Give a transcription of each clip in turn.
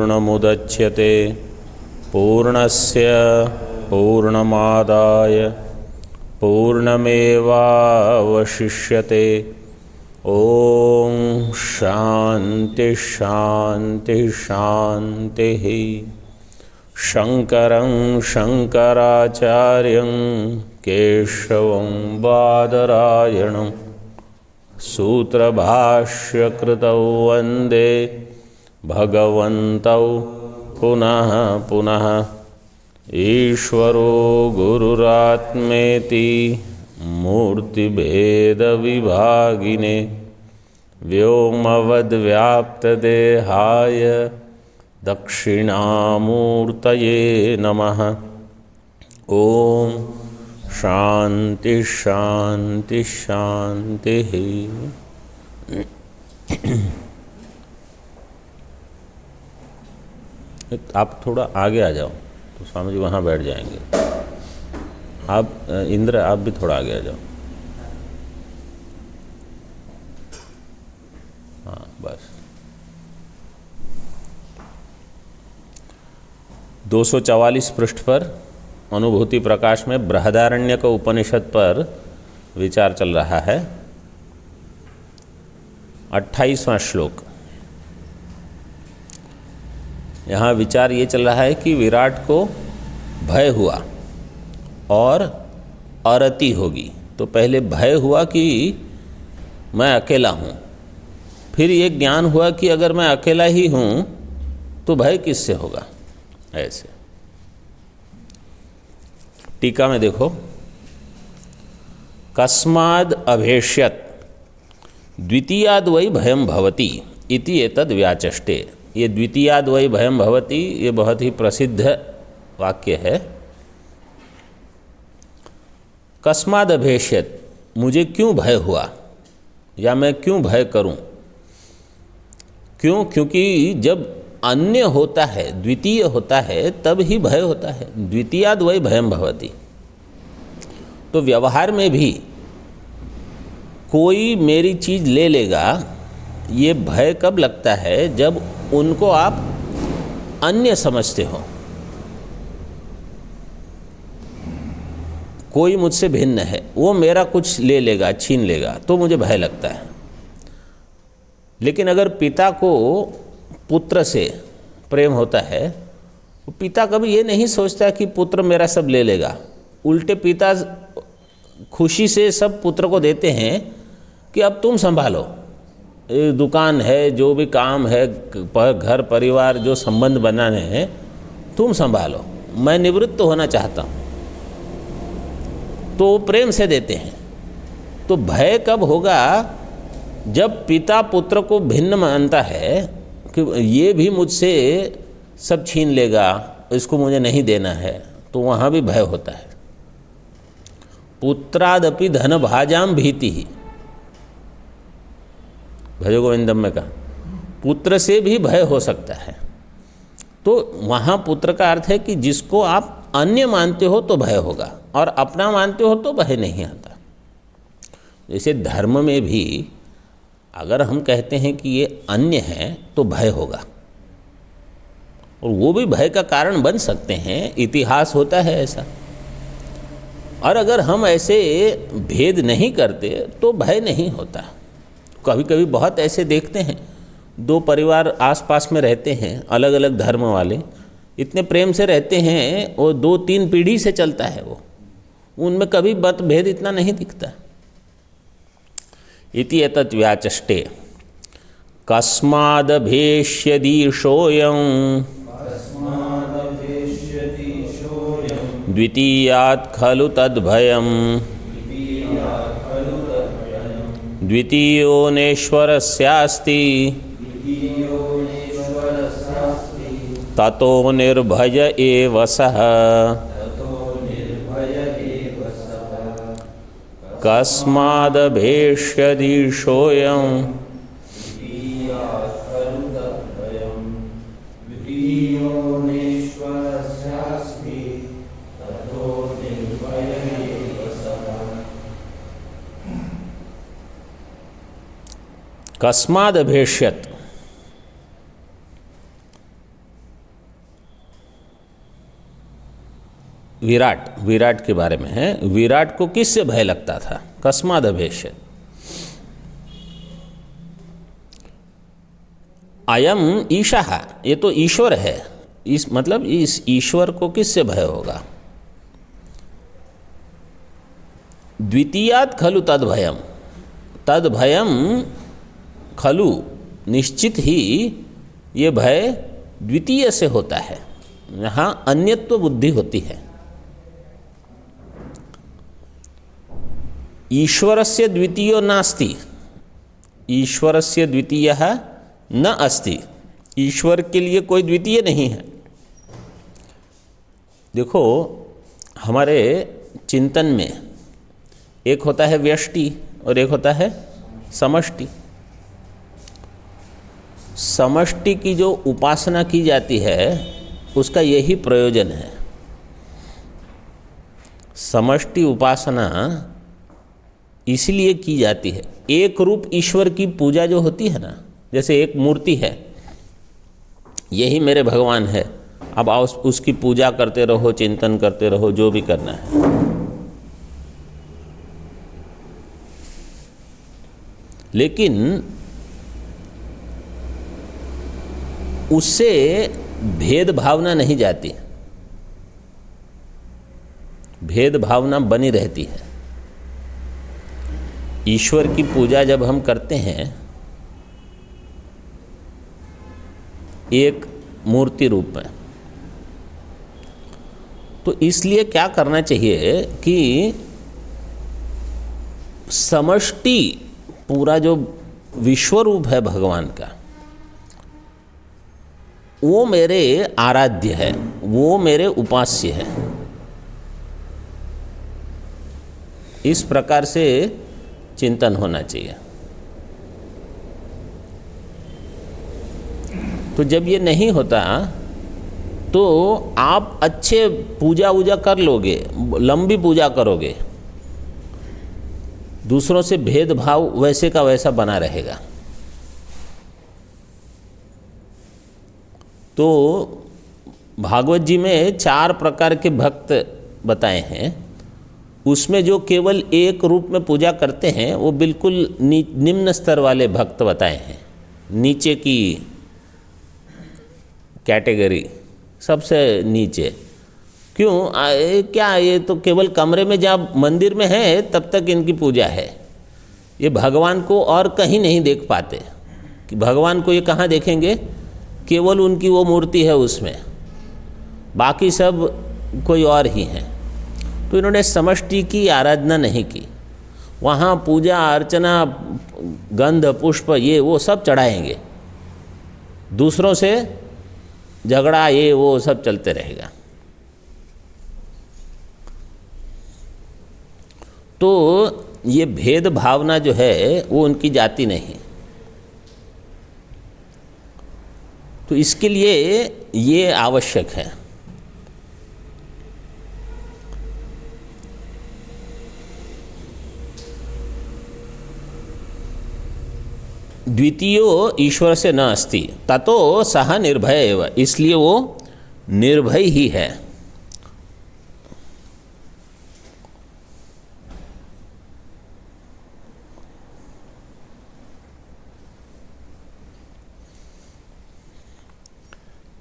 पूर्णमुदच्यते पूर्णस्य पूर्णमादाय पूर्णमेवावशिष्यते। ओम शांति शांति शांति। शंकरं शंकराचार्यं केशवं बादरायणं सूत्रभाष्यकृतौ वन्दे भगवन्तौ पुनः पुनः। ईश्वरो गुरुरात्मेति मूर्तिभेदविभागिने व्योमवद्व्याप्तदेहाय दक्षिणामूर्तये नमः। ओम शांति शांति शांति। आप थोड़ा आगे आ जाओ तो स्वामी जी वहाँ बैठ जाएंगे। आप इंद्र आप भी थोड़ा आगे आ जाओ। हाँ बस। 244 पृष्ठ पर अनुभूति प्रकाश में बृहदारण्यक उपनिषद पर विचार चल रहा है। 28वां श्लोक। यहाँ विचार ये चल रहा है कि विराट को भय हुआ और अरति होगी। तो पहले भय हुआ कि मैं अकेला हूँ, फिर ये ज्ञान हुआ कि अगर मैं अकेला ही हूँ तो भय किससे होगा। ऐसे टीका में देखो, कस्माद् अभेष्यत् द्वितीयाद् वै भयं भवति इति एतद् व्याचष्टे। ये द्वितीयाद् वै भयं भवति ये बहुत ही प्रसिद्ध वाक्य है। कस्माद् अभेष्यत्, मुझे क्यों भय हुआ या मैं क्यों भय करूं। क्यों? क्योंकि जब अन्य होता है, द्वितीय होता है, तब ही भय होता है। द्वितीयाद् वै भयं भवति। तो व्यवहार में भी कोई मेरी चीज़ ले लेगा, ये भय कब लगता है? जब उनको आप अन्य समझते हो। कोई मुझसे भिन्न है, वो मेरा कुछ ले लेगा, छीन लेगा, तो मुझे भय लगता है। लेकिन अगर पिता को पुत्र से प्रेम होता है, वो पिता कभी ये नहीं सोचता कि पुत्र मेरा सब ले लेगा। उल्टे पिता खुशी से सब पुत्र को देते हैं कि अब तुम संभालो, ये दुकान है, जो भी काम है, घर परिवार जो संबंध बनाने हैं, तुम संभालो, मैं निवृत्त होना चाहता हूँ। तो प्रेम से देते हैं। तो भय कब होगा? जब पिता पुत्र को भिन्न मानता है कि ये भी मुझसे सब छीन लेगा, इसको मुझे नहीं देना है, तो वहाँ भी भय होता है। पुत्रादपि धन भाजाम भीति ही, भज गोविंदम में कहा, पुत्र से भी भय हो सकता है। तो वहाँ पुत्र का अर्थ है कि जिसको आप अन्य मानते हो तो भय होगा, और अपना मानते हो तो भय नहीं आता। जैसे धर्म में भी अगर हम कहते हैं कि ये अन्य है तो भय होगा, और वो भी भय का कारण बन सकते हैं। इतिहास होता है ऐसा। और अगर हम ऐसे भेद नहीं करते तो भय नहीं होता। कभी कभी बहुत ऐसे देखते हैं, दो परिवार आसपास में रहते हैं, अलग अलग धर्म वाले, इतने प्रेम से रहते हैं, और 2-3 पीढ़ी से चलता है वो, उनमें कभी मतभेद इतना नहीं दिखता। इति एतत् व्याचष्टे। कस्मादभेष्यदीशोऽयं द्वितीयात् खलु तद्भयम् द्वितीयोऽनेश्वरस्यास्ति ततो निर्भय एव सः। कस्मादभेष्यदीशोऽयं कस्माद् अभेष्यत्, विराट, विराट के बारे में है। विराट को किससे भय लगता था? कस्माद अभेश। अयम ईशः, ये तो ईश्वर है। इस मतलब इस ईश्वर को किससे भय होगा? द्वितीयात् खलु तद्भयम, तद्भयम खलु, निश्चित ही ये भय द्वितीय से होता है। यहाँ अन्यत्व बुद्धि होती है। ईश्वरस्य द्वितीयो नास्ति, ईश्वरस्य द्वितीयः न अस्ति, ईश्वर के लिए कोई द्वितीय नहीं है। देखो हमारे चिंतन में एक होता है व्यष्टि और एक होता है समष्टि। समष्टि की जो उपासना की जाती है उसका यही प्रयोजन है। समष्टि उपासना इसलिए की जाती है, एक रूप ईश्वर की पूजा जो होती है ना, जैसे एक मूर्ति है, यही मेरे भगवान है, अब आओ उसकी पूजा करते रहो, चिंतन करते रहो, जो भी करना है। लेकिन उससे भेद भावना नहीं जाती, भेद भावना बनी रहती है। ईश्वर की पूजा जब हम करते हैं एक मूर्ति रूप में, तो इसलिए क्या करना चाहिए कि समष्टि, पूरा जो विश्व रूप है भगवान का, वो मेरे आराध्य है, वो मेरे उपास्य है। इस प्रकार से चिंतन होना चाहिए। तो जब ये नहीं होता तो आप अच्छे पूजा वूजा कर लोगे, लंबी पूजा करोगे, दूसरों से भेदभाव वैसे का वैसा बना रहेगा। तो भागवत जी में 4 प्रकार के भक्त बताए हैं। उसमें जो केवल एक रूप में पूजा करते हैं वो बिल्कुल निम्न स्तर वाले भक्त बताए हैं, नीचे की कैटेगरी, सबसे नीचे। क्यों? क्या ये तो केवल कमरे में जब मंदिर में है तब तक इनकी पूजा है, ये भगवान को और कहीं नहीं देख पाते। कि भगवान को ये कहाँ देखेंगे? केवल उनकी वो मूर्ति है उसमें, बाकी सब कोई और ही हैं। तो इन्होंने समष्टि की आराधना नहीं की। वहाँ पूजा अर्चना, गंध पुष्प ये वो सब चढ़ाएंगे, दूसरों से झगड़ा ये वो सब चलते रहेगा। तो ये भेद भावना जो है वो उनकी जाती नहीं। तो इसके लिए ये आवश्यक है। द्वितीयो ईश्वर से न अस्ति ततो सह निर्भय एव, इसलिए वो निर्भय ही है।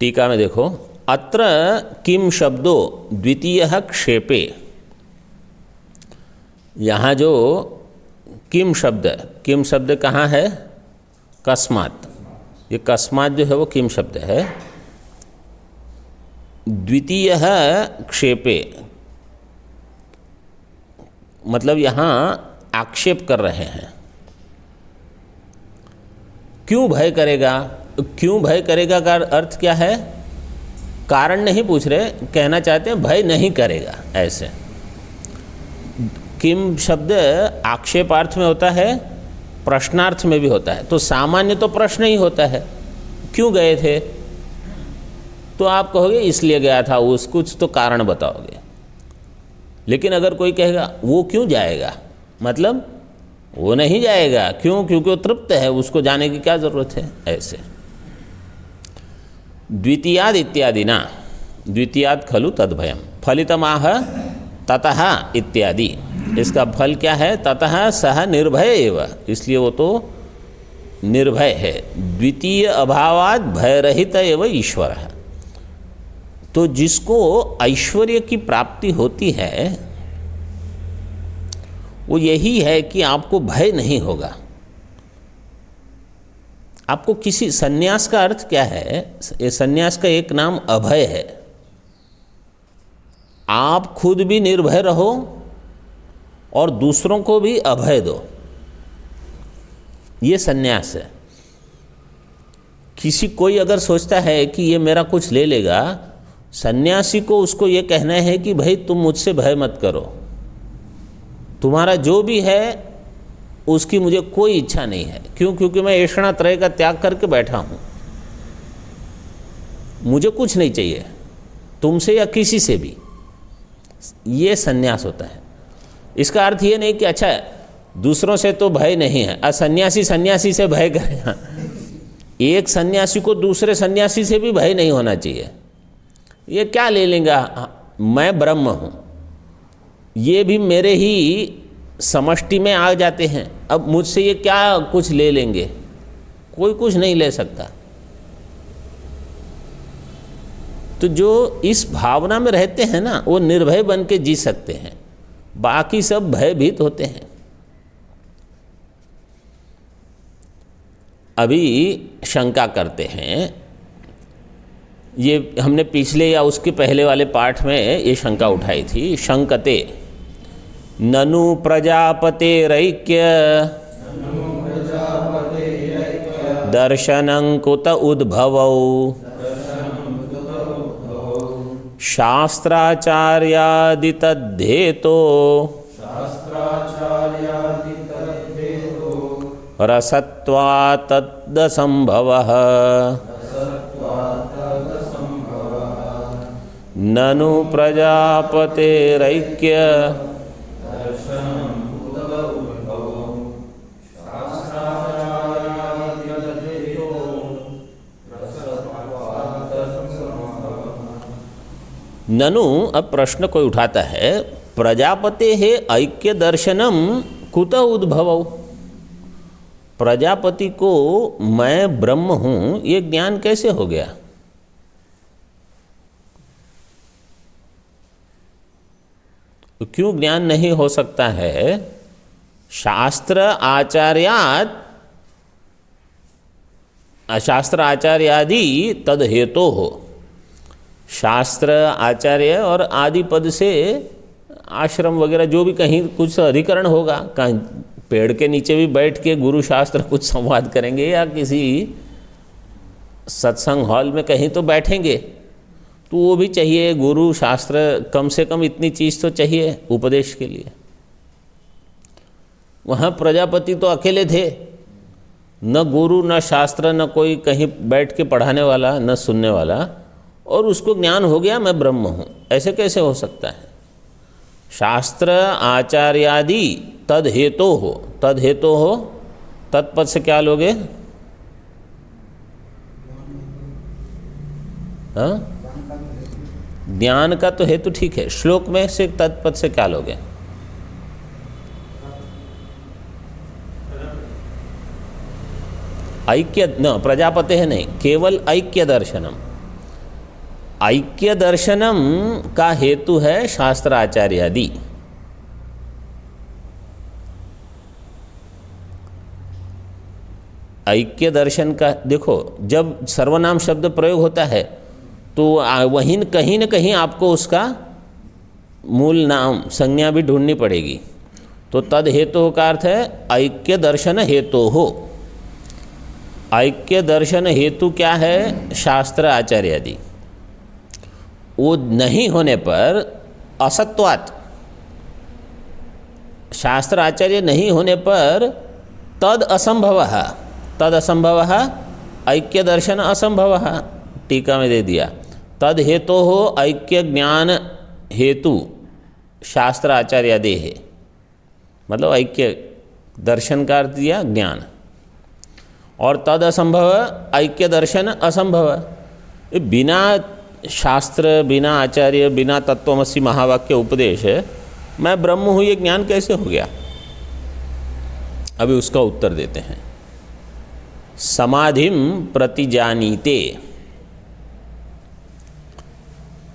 टीका में देखो, अत्र किम शब्दो द्वितीयः क्षेपे, यहाँ जो किम शब्द कहाँ है? कस्मात्। ये कस्मात् जो है वो किम शब्द है। द्वितीयः क्षेपे मतलब यहाँ आक्षेप कर रहे हैं। क्यों भय करेगा? क्यों भय करेगा का अर्थ क्या है? कारण नहीं पूछ रहे, कहना चाहते हैं भय नहीं करेगा। ऐसे किम शब्द आक्षेपार्थ में होता है, प्रश्नार्थ में भी होता है। तो सामान्य तो प्रश्न ही होता है, क्यों गए थे? तो आप कहोगे इसलिए गया था, उस कुछ तो कारण बताओगे। लेकिन अगर कोई कहेगा वो क्यों जाएगा, मतलब वो नहीं जाएगा। क्यों? क्योंकि वो तृप्त है, उसको जाने की क्या ज़रूरत है। ऐसे द्वितीयाद इत्यादि ना, द्वितीयाद खलु तद्भयम फलितमाह ततः इत्यादि। इसका फल क्या है? ततः सह निर्भय एव, इसलिए वो तो निर्भय है। द्वितीय अभावात् भयरहित एव ईश्वर है। तो जिसको ऐश्वर्य की प्राप्ति होती है वो यही है कि आपको भय नहीं होगा। आपको किसी सन्यास का अर्थ क्या है? ये सन्यास का एक नाम अभय है। आप खुद भी निर्भय रहो और दूसरों को भी अभय दो, ये सन्यास है। किसी कोई अगर सोचता है कि ये मेरा कुछ ले लेगा, सन्यासी को उसको ये कहना है कि भाई तुम मुझसे भय मत करो, तुम्हारा जो भी है उसकी मुझे कोई इच्छा नहीं है। क्यों? क्योंकि मैं ऐषणा त्रय का त्याग करके बैठा हूँ, मुझे कुछ नहीं चाहिए तुमसे या किसी से भी। ये सन्यास होता है। इसका अर्थ ये नहीं कि अच्छा दूसरों से तो भय नहीं है, असन्यासी सन्यासी से भय करेगा। एक सन्यासी को दूसरे सन्यासी से भी भय नहीं होना चाहिए। ये क्या ले लेगा, मैं ब्रह्म हूँ, ये भी मेरे ही समष्टि में आ जाते हैं, अब मुझसे ये क्या कुछ ले लेंगे? कोई कुछ नहीं ले सकता। तो जो इस भावना में रहते हैं ना, वो निर्भय बन के जी सकते हैं, बाकी सब भयभीत होते हैं। अभी शंका करते हैं, ये हमने पिछले या उसके पहले वाले पाठ में ये शंका उठाई थी। शंकते ननु प्रजापतेरैक्य दर्शनं कुत उद्भवौ शास्त्राचार्यादि तद्धेतो रसत्वात् तदसंभवः ननु प्रजापतेरैक्य ननु। अब प्रश्न कोई उठाता है, प्रजापते है ऐक्य दर्शनम कुत उद्भवौ। प्रजापति को मैं ब्रह्म हूँ ये ज्ञान कैसे हो गया? क्यों ज्ञान नहीं हो सकता है? शास्त्र आचार्यादि तद हेतु हो। शास्त्र आचार्य और आदि पद से आश्रम वगैरह जो भी कहीं कुछ अधिकरण होगा, कहीं पेड़ के नीचे भी बैठ के गुरु शास्त्र कुछ संवाद करेंगे या किसी सत्संग हॉल में कहीं तो बैठेंगे, तो वो भी चाहिए। गुरु शास्त्र कम से कम इतनी चीज़ तो चाहिए उपदेश के लिए। वहाँ प्रजापति तो अकेले थे, न गुरु न शास्त्र न कोई कहीं बैठ के पढ़ाने वाला न सुनने वाला, और उसको ज्ञान हो गया मैं ब्रह्म हूँ। ऐसे कैसे हो सकता है? शास्त्र आचार्यादि तद हेतु हो, तद हेतु हो, तत्पद से क्या लोगे? हाँ, ज्ञान का तो हेतु ठीक है, श्लोक में से तत्पद से क्या लोगे? ऐक्य न, प्रजापते है नहीं, केवल ऐक्य दर्शनम। ऐक्य दर्शनम का हेतु है शास्त्र आचार्यादि। ऐक्य दर्शन का देखो, जब सर्वनाम शब्द प्रयोग होता है तो वहीं कहीं न कहीं आपको उसका मूल नाम संज्ञा भी ढूंढनी पड़ेगी। तो तद हेतु का अर्थ है ऐक्य दर्शन हेतु हो। ऐक्य दर्शन हेतु क्या है? शास्त्र आचार्यादि। वो नहीं होने पर असत्वात्, शास्त्र आचार्य नहीं होने पर तद असंभवः, तद असंभवः ऐक्य दर्शन असंभवः, टीका में दे दिया। तद हेतु हो ऐक्य ज्ञान हेतु शास्त्र आचार्यादि है, मतलब ऐक्य दर्शन का अर्थ दिया ज्ञान, और तद असंभव ऐक्य दर्शन असंभव। बिना शास्त्र, बिना आचार्य, बिना तत्वमसि महावाक्य उपदेश मैं ब्रह्म हूँ ये ज्ञान कैसे हो गया? अभी उसका उत्तर देते हैं। समाधिम प्रतिजानीते,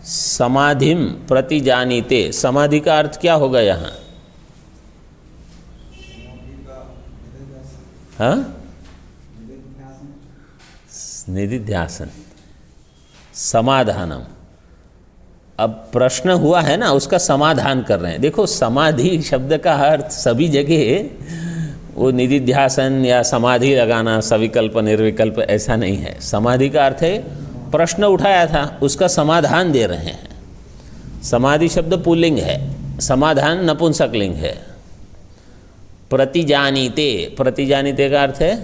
समाधिम प्रतिजानीते, समाधि का अर्थ क्या होगा यहाँ? हाँ, निधिध्यासन, समाधानम। अब प्रश्न हुआ है ना, उसका समाधान कर रहे हैं। देखो समाधि शब्द का अर्थ सभी जगह वो निधिध्यासन या समाधि लगाना, सविकल्प निर्विकल्प ऐसा नहीं है। समाधि का अर्थ है प्रश्न उठाया था उसका समाधान दे रहे हैं। समाधि शब्द पुल्लिंग है, समाधान नपुंसकलिंग है। प्रतिजानीते, प्रतिजानीते का अर्थ है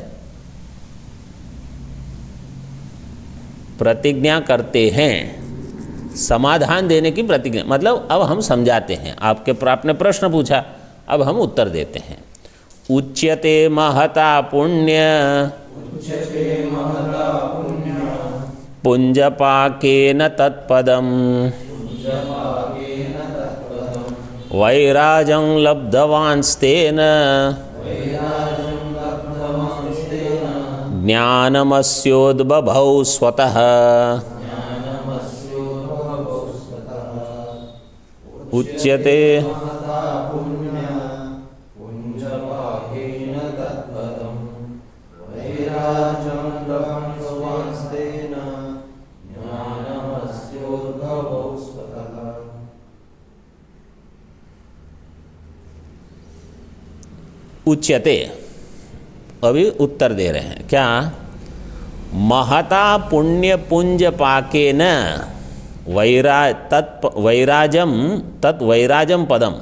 प्रतिज्ञा करते हैं, समाधान देने की प्रतिज्ञा। मतलब अब हम समझाते हैं। आपने प्रश्न पूछा, अब हम उत्तर देते हैं। उच्यते महता पुण्य पुंजपाकेन तत्पदम वैराजं लब्धवांस्तेन ज्ञानमस्योद्बभौ स्वतः। उच्यते उच्यते, अभी उत्तर दे रहे हैं क्या? महता पुण्य पुंज पाके न वैराजम पदम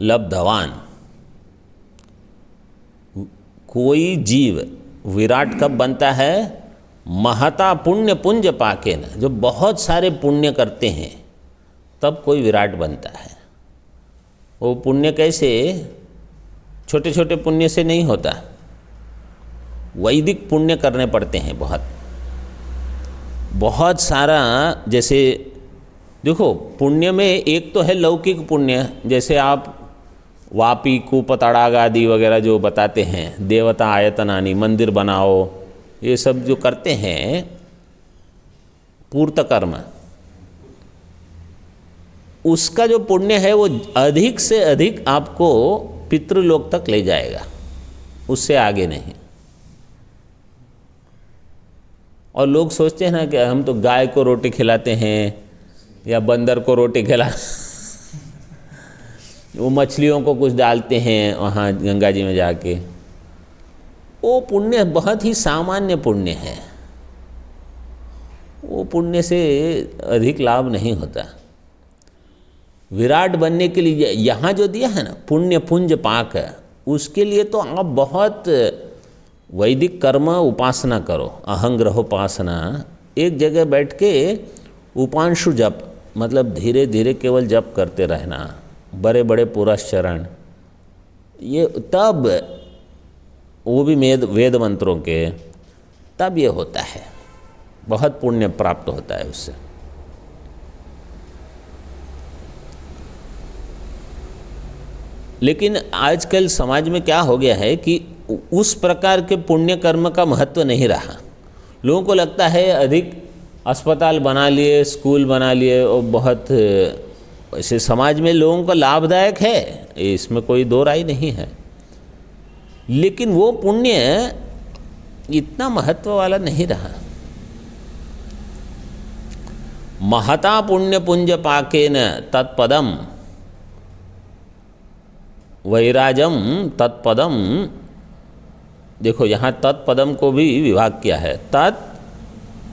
लब्धवान। कोई जीव विराट कब बनता है? महता पुण्य पुंज पाके न, जो बहुत सारे पुण्य करते हैं तब कोई विराट बनता है। वो पुण्य कैसे? छोटे छोटे पुण्य से नहीं होता, वैदिक पुण्य करने पड़ते हैं बहुत बहुत सारा। जैसे देखो पुण्य में एक तो है लौकिक पुण्य, जैसे आप वापी कूप तड़ाग आदि वगैरह जो बताते हैं, देवता आयतनानी, मंदिर बनाओ, ये सब जो करते हैं पूर्त कर्म, उसका जो पुण्य है वो अधिक से अधिक आपको पितृलोक तक ले जाएगा, उससे आगे नहीं। और लोग सोचते हैं ना कि हम तो गाय को रोटी खिलाते हैं या बंदर को रोटी खिला वो मछलियों को कुछ डालते हैं वहाँ गंगा जी में जाके, वो पुण्य बहुत ही सामान्य पुण्य है, वो पुण्य से अधिक लाभ नहीं होता। विराट बनने के लिए यहाँ जो दिया है ना पुण्य पुंज पाक, उसके लिए तो आप बहुत वैदिक कर्म उपासना करो, अहंग्रहोपासना, एक जगह बैठ के उपांशु जप, मतलब धीरे धीरे केवल जप करते रहना, बड़े बड़े पुरस्चरण, ये तब वो भी वेद मंत्रों के, तब ये होता है, बहुत पुण्य प्राप्त होता है उससे। लेकिन आजकल समाज में क्या हो गया है कि उस प्रकार के पुण्य कर्म का महत्व नहीं रहा। लोगों को लगता है अधिक अस्पताल बना लिए, स्कूल बना लिए, और बहुत ऐसे समाज में लोगों का लाभदायक है, इसमें कोई दो राय नहीं है, लेकिन वो पुण्य इतना महत्व वाला नहीं रहा। महता पुण्य पुंज पाकेन तत्पदम वैराजम तत्पदम, देखो यहाँ तत्पदम को भी विभाग किया है, तत्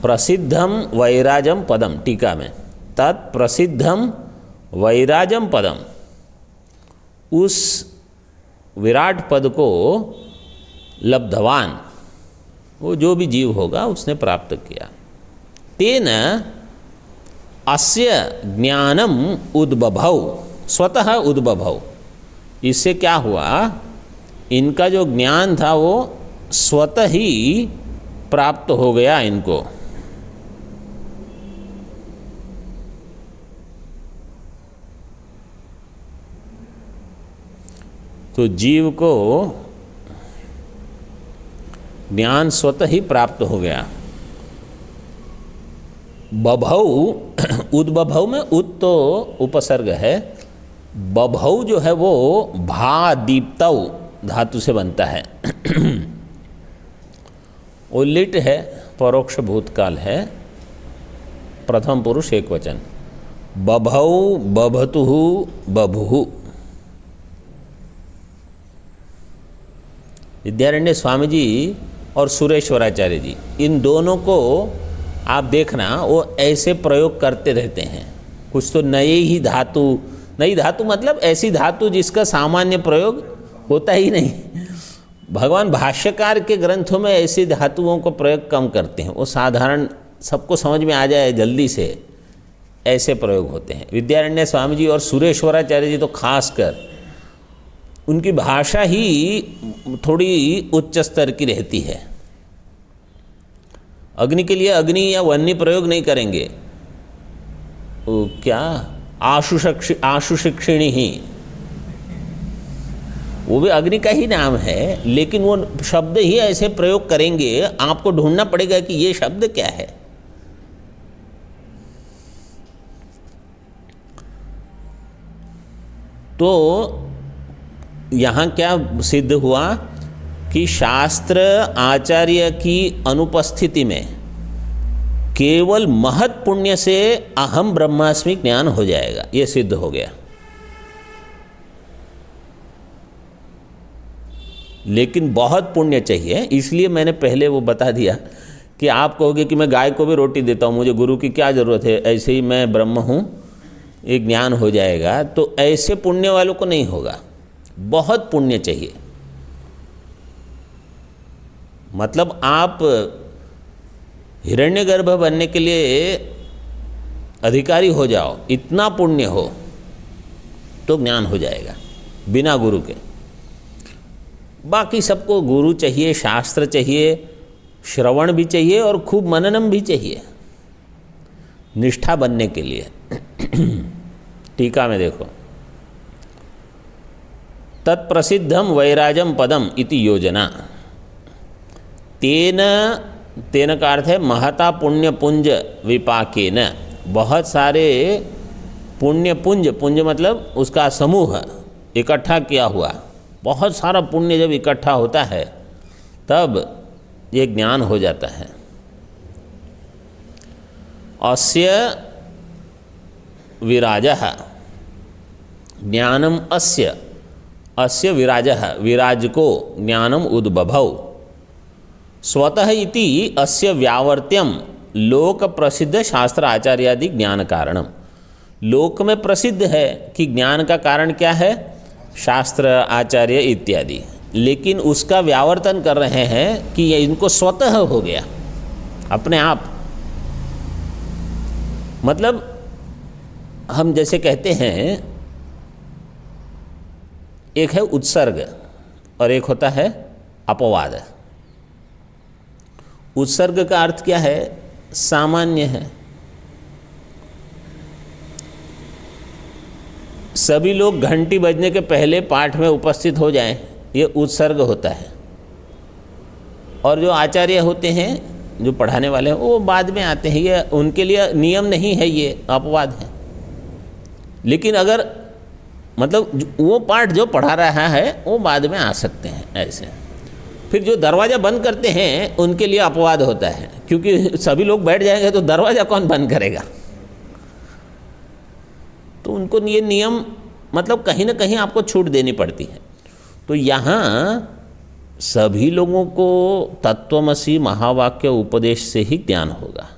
प्रसिद्धम वैराजम पदम, टीका में तत् प्रसिद्धम वैराजम पदम, उस विराट पद को लब्धवान, वो जो भी जीव होगा उसने प्राप्त किया। तेन अस्य ज्ञानम उद्बभौ, स्वतः उद्बभौ, इससे क्या हुआ, इनका जो ज्ञान था वो स्वतः ही प्राप्त हो गया इनको। तो जीव को ज्ञान स्वतः ही प्राप्त हो गया। बभौ, उद्बभौ में उत तो उपसर्ग है, बभौ जो है वो भा दीप्तौ धातु से बनता है। वो लिट है, परोक्ष भूतकाल है, प्रथम पुरुष एक वचन। बभौ बभतुः बभुः। विद्यारण्य स्वामी जी और सुरेश्वराचार्य जी, इन दोनों को आप देखना वो ऐसे प्रयोग करते रहते हैं। कुछ तो नए ही धातु, नई धातु मतलब ऐसी धातु जिसका सामान्य प्रयोग होता ही नहीं। भगवान भाष्यकार के ग्रंथों में ऐसी धातुओं को प्रयोग कम करते हैं, वो साधारण सबको समझ में आ जाए जल्दी से ऐसे प्रयोग होते हैं। विद्यारण्य स्वामी जी और सुरेश्वराचार्य जी तो खासकर, उनकी भाषा ही थोड़ी उच्च स्तर की रहती है। अग्नि के लिए अग्नि या वन्य प्रयोग नहीं करेंगे, वो क्या आशुशिक्षिणी ही, वो भी अग्नि का ही नाम है, लेकिन वो शब्द ही ऐसे प्रयोग करेंगे, आपको ढूंढना पड़ेगा कि ये शब्द क्या है। तो यहाँ क्या सिद्ध हुआ कि शास्त्र आचार्य की अनुपस्थिति में केवल महत् पुण्य से अहम ब्रह्मास्मि ज्ञान हो जाएगा, ये सिद्ध हो गया। लेकिन बहुत पुण्य चाहिए, इसलिए मैंने पहले वो बता दिया कि आप कहोगे कि मैं गाय को भी रोटी देता हूँ, मुझे गुरु की क्या ज़रूरत है, ऐसे ही मैं ब्रह्म हूँ, एक ज्ञान हो जाएगा। तो ऐसे पुण्य वालों को नहीं होगा, बहुत पुण्य चाहिए। मतलब आप हिरण्यगर्भ बनने के लिए अधिकारी हो जाओ, इतना पुण्य हो तो ज्ञान हो जाएगा बिना गुरु के। बाकी सबको गुरु चाहिए, शास्त्र चाहिए, श्रवण भी चाहिए और खूब मननम भी चाहिए निष्ठा बनने के लिए। टीका में देखो, तत्प्रसिद्धम वैराजम पदम इति योजना, तेन, तेन का अर्थ है महता पुण्य पुंज विपाकेन, बहुत सारे पुण्य पुंज, पुंज मतलब उसका समूह इकट्ठा किया हुआ, बहुत सारा पुण्य जब इकट्ठा होता है तब ये ज्ञान हो जाता है। अस्य विराजः ज्ञानम अस्य, अस्य विराजः विराज को ज्ञानम उद्बभौ, स्वतः इति अस्य व्यावर्त्यम लोक प्रसिद्ध शास्त्र आचार्यादि ज्ञान कारणम। लोक में प्रसिद्ध है कि ज्ञान का कारण क्या है, शास्त्र आचार्य इत्यादि, लेकिन उसका व्यावर्तन कर रहे हैं कि ये इनको स्वतः हो गया अपने आप। मतलब हम जैसे कहते हैं, एक है उत्सर्ग और एक होता है अपवाद। उत्सर्ग का अर्थ क्या है, सामान्य है। सभी लोग घंटी बजने के पहले पाठ में उपस्थित हो जाएं, ये उत्सर्ग होता है। और जो आचार्य होते हैं, जो पढ़ाने वाले हैं, वो बाद में आते हैं, ये उनके लिए नियम नहीं है, ये अपवाद है। लेकिन अगर मतलब वो पाठ जो पढ़ा रहा है वो बाद में आ सकते हैं ऐसे। फिर जो दरवाज़ा बंद करते हैं उनके लिए अपवाद होता है, क्योंकि सभी लोग बैठ जाएंगे तो दरवाज़ा कौन बंद करेगा। तो उनको ये नियम मतलब कहीं ना कहीं आपको छूट देनी पड़ती है। तो यहाँ सभी लोगों को तत्वमसि महावाक्य उपदेश से ही ज्ञान होगा,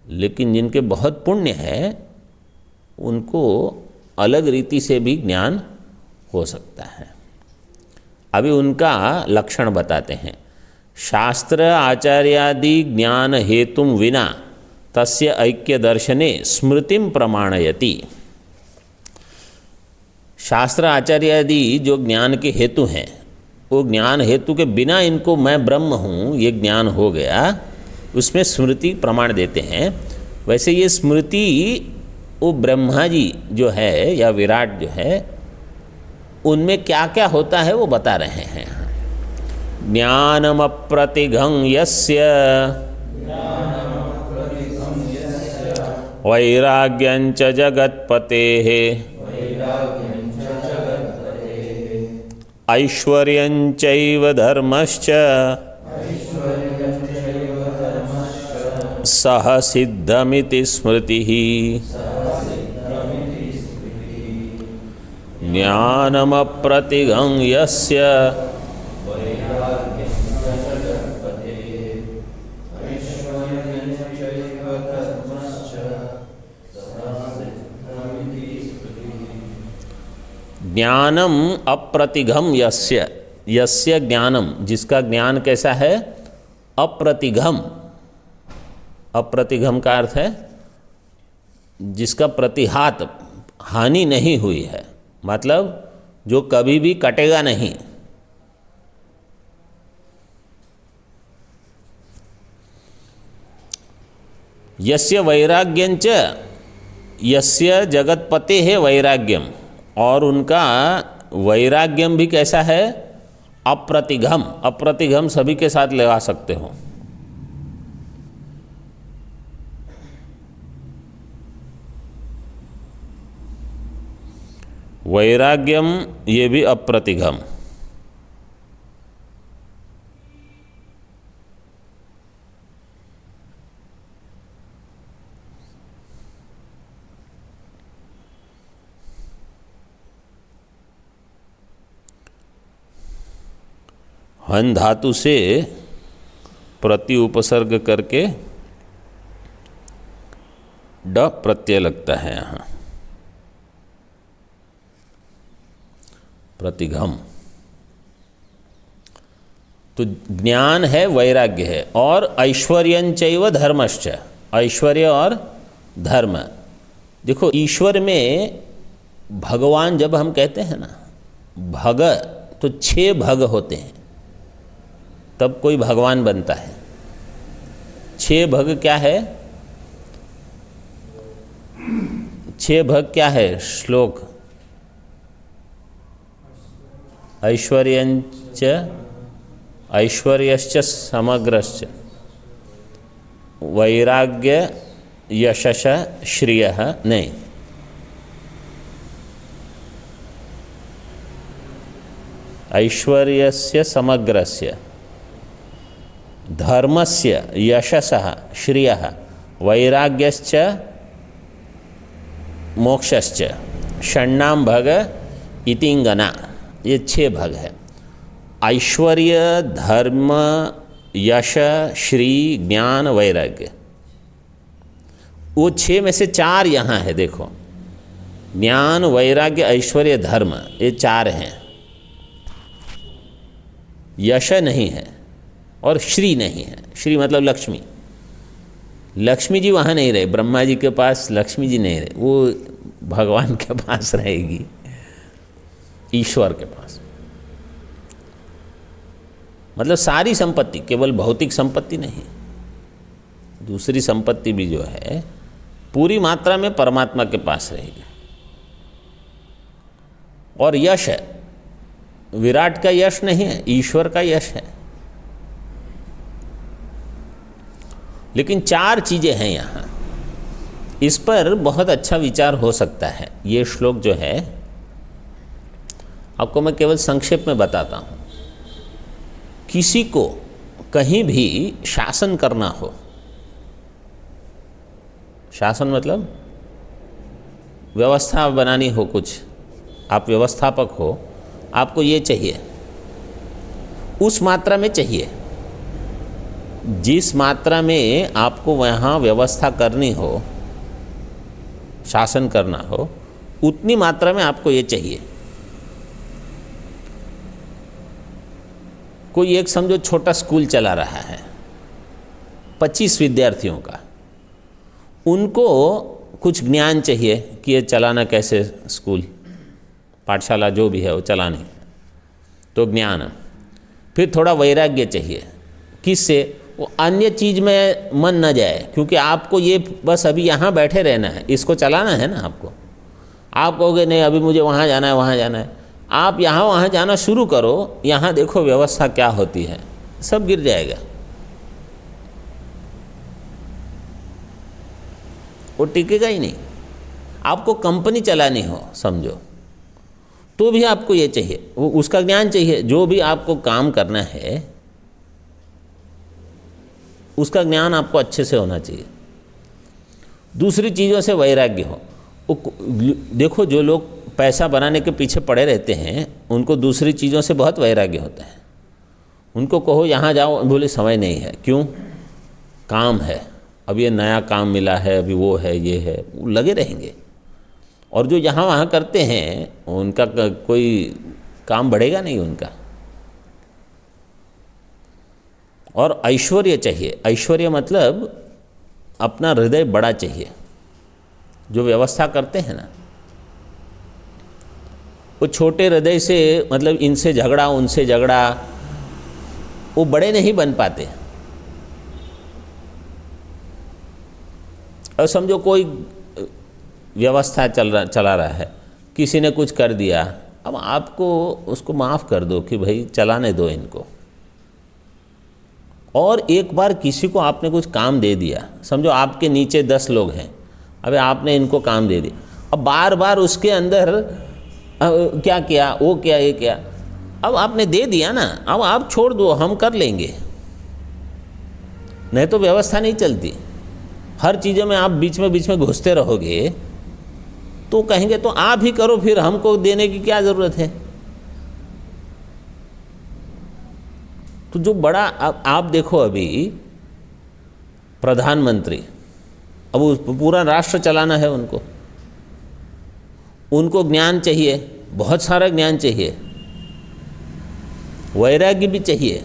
लेकिन जिनके बहुत पुण्य है उनको अलग रीति से भी ज्ञान हो सकता है। अभी उनका लक्षण बताते हैं। शास्त्र आचार्यादि ज्ञान हेतुम विना तस्य ऐक्य दर्शने स्मृतिम प्रमाणयति। शास्त्र आचार्यादि जो ज्ञान के हेतु हैं, वो ज्ञान हेतु के बिना इनको मैं ब्रह्म हूँ ये ज्ञान हो गया, उसमें स्मृति प्रमाण देते हैं। वैसे ये स्मृति वो ब्रह्मा जी जो है या विराट जो है उनमें क्या क्या होता है वो बता रहे हैं। ज्ञानमप्रतिघं यस्य वैराग्यञ्च जगत्पतेः ऐश्वर्यञ्चैव धर्मश्च सह सिद्धमिति स्मृतिः। ज्ञानमप्रतिघं यस्य ज्ञानम अप्रतिघम यस्य, यस्य ज्ञानम, जिसका ज्ञान कैसा है, अप्रतिघम। अप्रतिघम का अर्थ है जिसका प्रतिहात, हानि नहीं हुई है, मतलब जो कभी भी कटेगा नहीं। यस्य वैराग्यंच, यस्य जगतपते है वैराग्यम, और उनका वैराग्यम भी कैसा है, अप्रतिघम। अप्रतिघम सभी के साथ लगा सकते हो। वैराग्यम ये भी अप्रतिघम। हन धातु से प्रति उपसर्ग करके ड प्रत्यय लगता है यहाँ, प्रतिघम। तो ज्ञान है, वैराग्य है, और ऐश्वर्यंचैव धर्मश्च, ऐश्वर्य और धर्म। देखो ईश्वर में भगवान जब हम कहते हैं ना, भग, तो 6 भग होते हैं तब कोई भगवान बनता है। 6 भग क्या है, 6 भग क्या है, श्लोक ऐश्वर्यंच ऐश्वर्यश्च समग्रश्च वैराग्य यशश श्रियः, नहीं, ऐश्वर्यस्य समग्रस्य धर्मस्य यशसः श्रियः वैराग्यश्च मोक्षश्च षण्णाम भग इतिंगना, ये 6 भग है। ऐश्वर्य, धर्म, यश, श्री, ज्ञान, वैराग्य, वो 6 में से 4 यहाँ है। देखो ज्ञान, वैराग्य, ऐश्वर्य, धर्म, ये 4 हैं। यश नहीं है और श्री नहीं है। श्री मतलब लक्ष्मी। लक्ष्मी जी वहाँ नहीं रहे, ब्रह्मा जी के पास लक्ष्मी जी नहीं रहे, वो भगवान के पास रहेगी, ईश्वर के पास। मतलब सारी संपत्ति, केवल भौतिक संपत्ति नहीं, दूसरी संपत्ति भी जो है पूरी मात्रा में परमात्मा के पास रहेगी। और यश है, विराट का यश नहीं है, ईश्वर का यश है। लेकिन 4 चीज़ें हैं यहाँ, इस पर बहुत अच्छा विचार हो सकता है। ये श्लोक जो है आपको मैं केवल संक्षेप में बताता हूँ। किसी को कहीं भी शासन करना हो, शासन मतलब व्यवस्था बनानी हो, कुछ आप व्यवस्थापक हो, आपको ये चाहिए, उस मात्रा में चाहिए जिस मात्रा में आपको वहाँ व्यवस्था करनी हो, शासन करना हो, उतनी मात्रा में आपको ये चाहिए। कोई एक समझो छोटा स्कूल चला रहा है, 25 विद्यार्थियों का, उनको कुछ ज्ञान चाहिए कि ये चलाना कैसे, स्कूल पाठशाला जो भी है वो चलानी, तो ज्ञान। फिर थोड़ा वैराग्य चाहिए, किससे, वो अन्य चीज़ में मन न जाए, क्योंकि आपको ये बस अभी यहाँ बैठे रहना है, इसको चलाना है ना आपको। आप कहोगे नहीं अभी मुझे वहाँ जाना है, वहाँ जाना है, आप यहाँ वहाँ जाना शुरू करो, यहाँ देखो व्यवस्था क्या होती है, सब गिर जाएगा। वो टिकेगा ही नहीं। आपको कंपनी चलानी हो समझो, तो भी आपको ये चाहिए, वो उसका ज्ञान चाहिए। जो भी आपको काम करना है उसका ज्ञान आपको अच्छे से होना चाहिए। दूसरी चीज़ों से वैराग्य हो। देखो जो लोग पैसा बनाने के पीछे पड़े रहते हैं उनको दूसरी चीज़ों से बहुत वैराग्य होता है। उनको कहो यहाँ जाओ, बोले समय नहीं है। क्यों? काम है, अब ये नया काम मिला है, अभी वो है, ये है, वो लगे रहेंगे। और जो यहाँ वहाँ करते हैं उनका कोई काम बढ़ेगा नहीं उनका। और ऐश्वर्य चाहिए। ऐश्वर्य मतलब अपना हृदय बड़ा चाहिए। जो व्यवस्था करते हैं ना, वो छोटे हृदय से, मतलब इनसे झगड़ा उनसे झगड़ा, वो बड़े नहीं बन पाते। और समझो कोई व्यवस्था चला रहा है, किसी ने कुछ कर दिया, अब आपको उसको माफ़ कर दो कि भाई चलाने दो इनको। और एक बार किसी को आपने कुछ काम दे दिया, समझो आपके नीचे 10 लोग हैं, अबे आपने इनको काम दे दिया, अब बार बार उसके अंदर क्या किया, वो क्या, ये क्या, अब आपने दे दिया ना, अब आप छोड़ दो, हम कर लेंगे। नहीं तो व्यवस्था नहीं चलती। हर चीज़ों में आप बीच में घुसते रहोगे तो कहेंगे तो आप ही करो, फिर हमको देने की क्या ज़रूरत है। तो जो बड़ा आप देखो, अभी प्रधानमंत्री, अब पूरा राष्ट्र चलाना है उनको ज्ञान चाहिए, बहुत सारा ज्ञान चाहिए, वैराग्य भी चाहिए।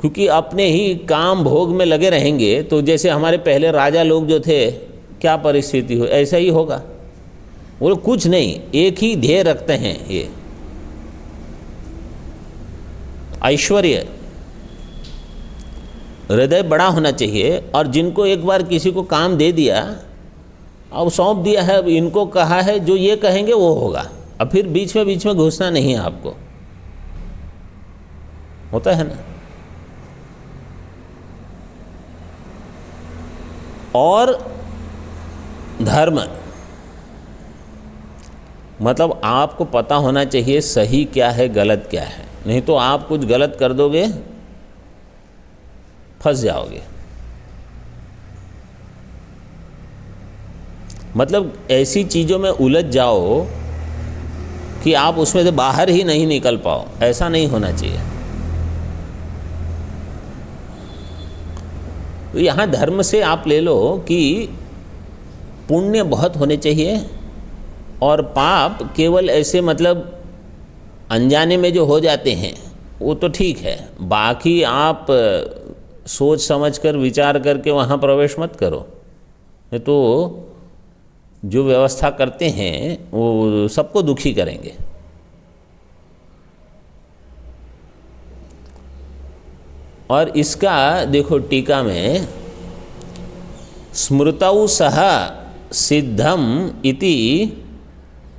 क्योंकि अपने ही काम भोग में लगे रहेंगे तो जैसे हमारे पहले राजा लोग जो थे, क्या परिस्थिति हो, ऐसा ही होगा। वो लोग कुछ नहीं, एक ही ध्येय रखते हैं। ये ऐश्वर्य, हृदय बड़ा होना चाहिए। और जिनको एक बार किसी को काम दे दिया, अब सौंप दिया है, अब इनको कहा है, जो ये कहेंगे वो होगा। अब फिर बीच में घुसना नहीं है आपको, होता है ना। और धर्म, मतलब आपको पता होना चाहिए सही क्या है, गलत क्या है। नहीं तो आप कुछ गलत कर दोगे, फंस जाओगे। मतलब ऐसी चीज़ों में उलझ जाओ कि आप उसमें से बाहर ही नहीं निकल पाओ, ऐसा नहीं होना चाहिए। तो यहाँ धर्म से आप ले लो कि पुण्य बहुत होने चाहिए और पाप केवल ऐसे मतलब अनजाने में जो हो जाते हैं वो तो ठीक है। बाकी आप सोच समझ कर विचार करके वहाँ प्रवेश मत करो, नहीं तो जो व्यवस्था करते हैं वो सबको दुखी करेंगे। और इसका देखो टीका में, स्मृतौ सह सिद्धम इति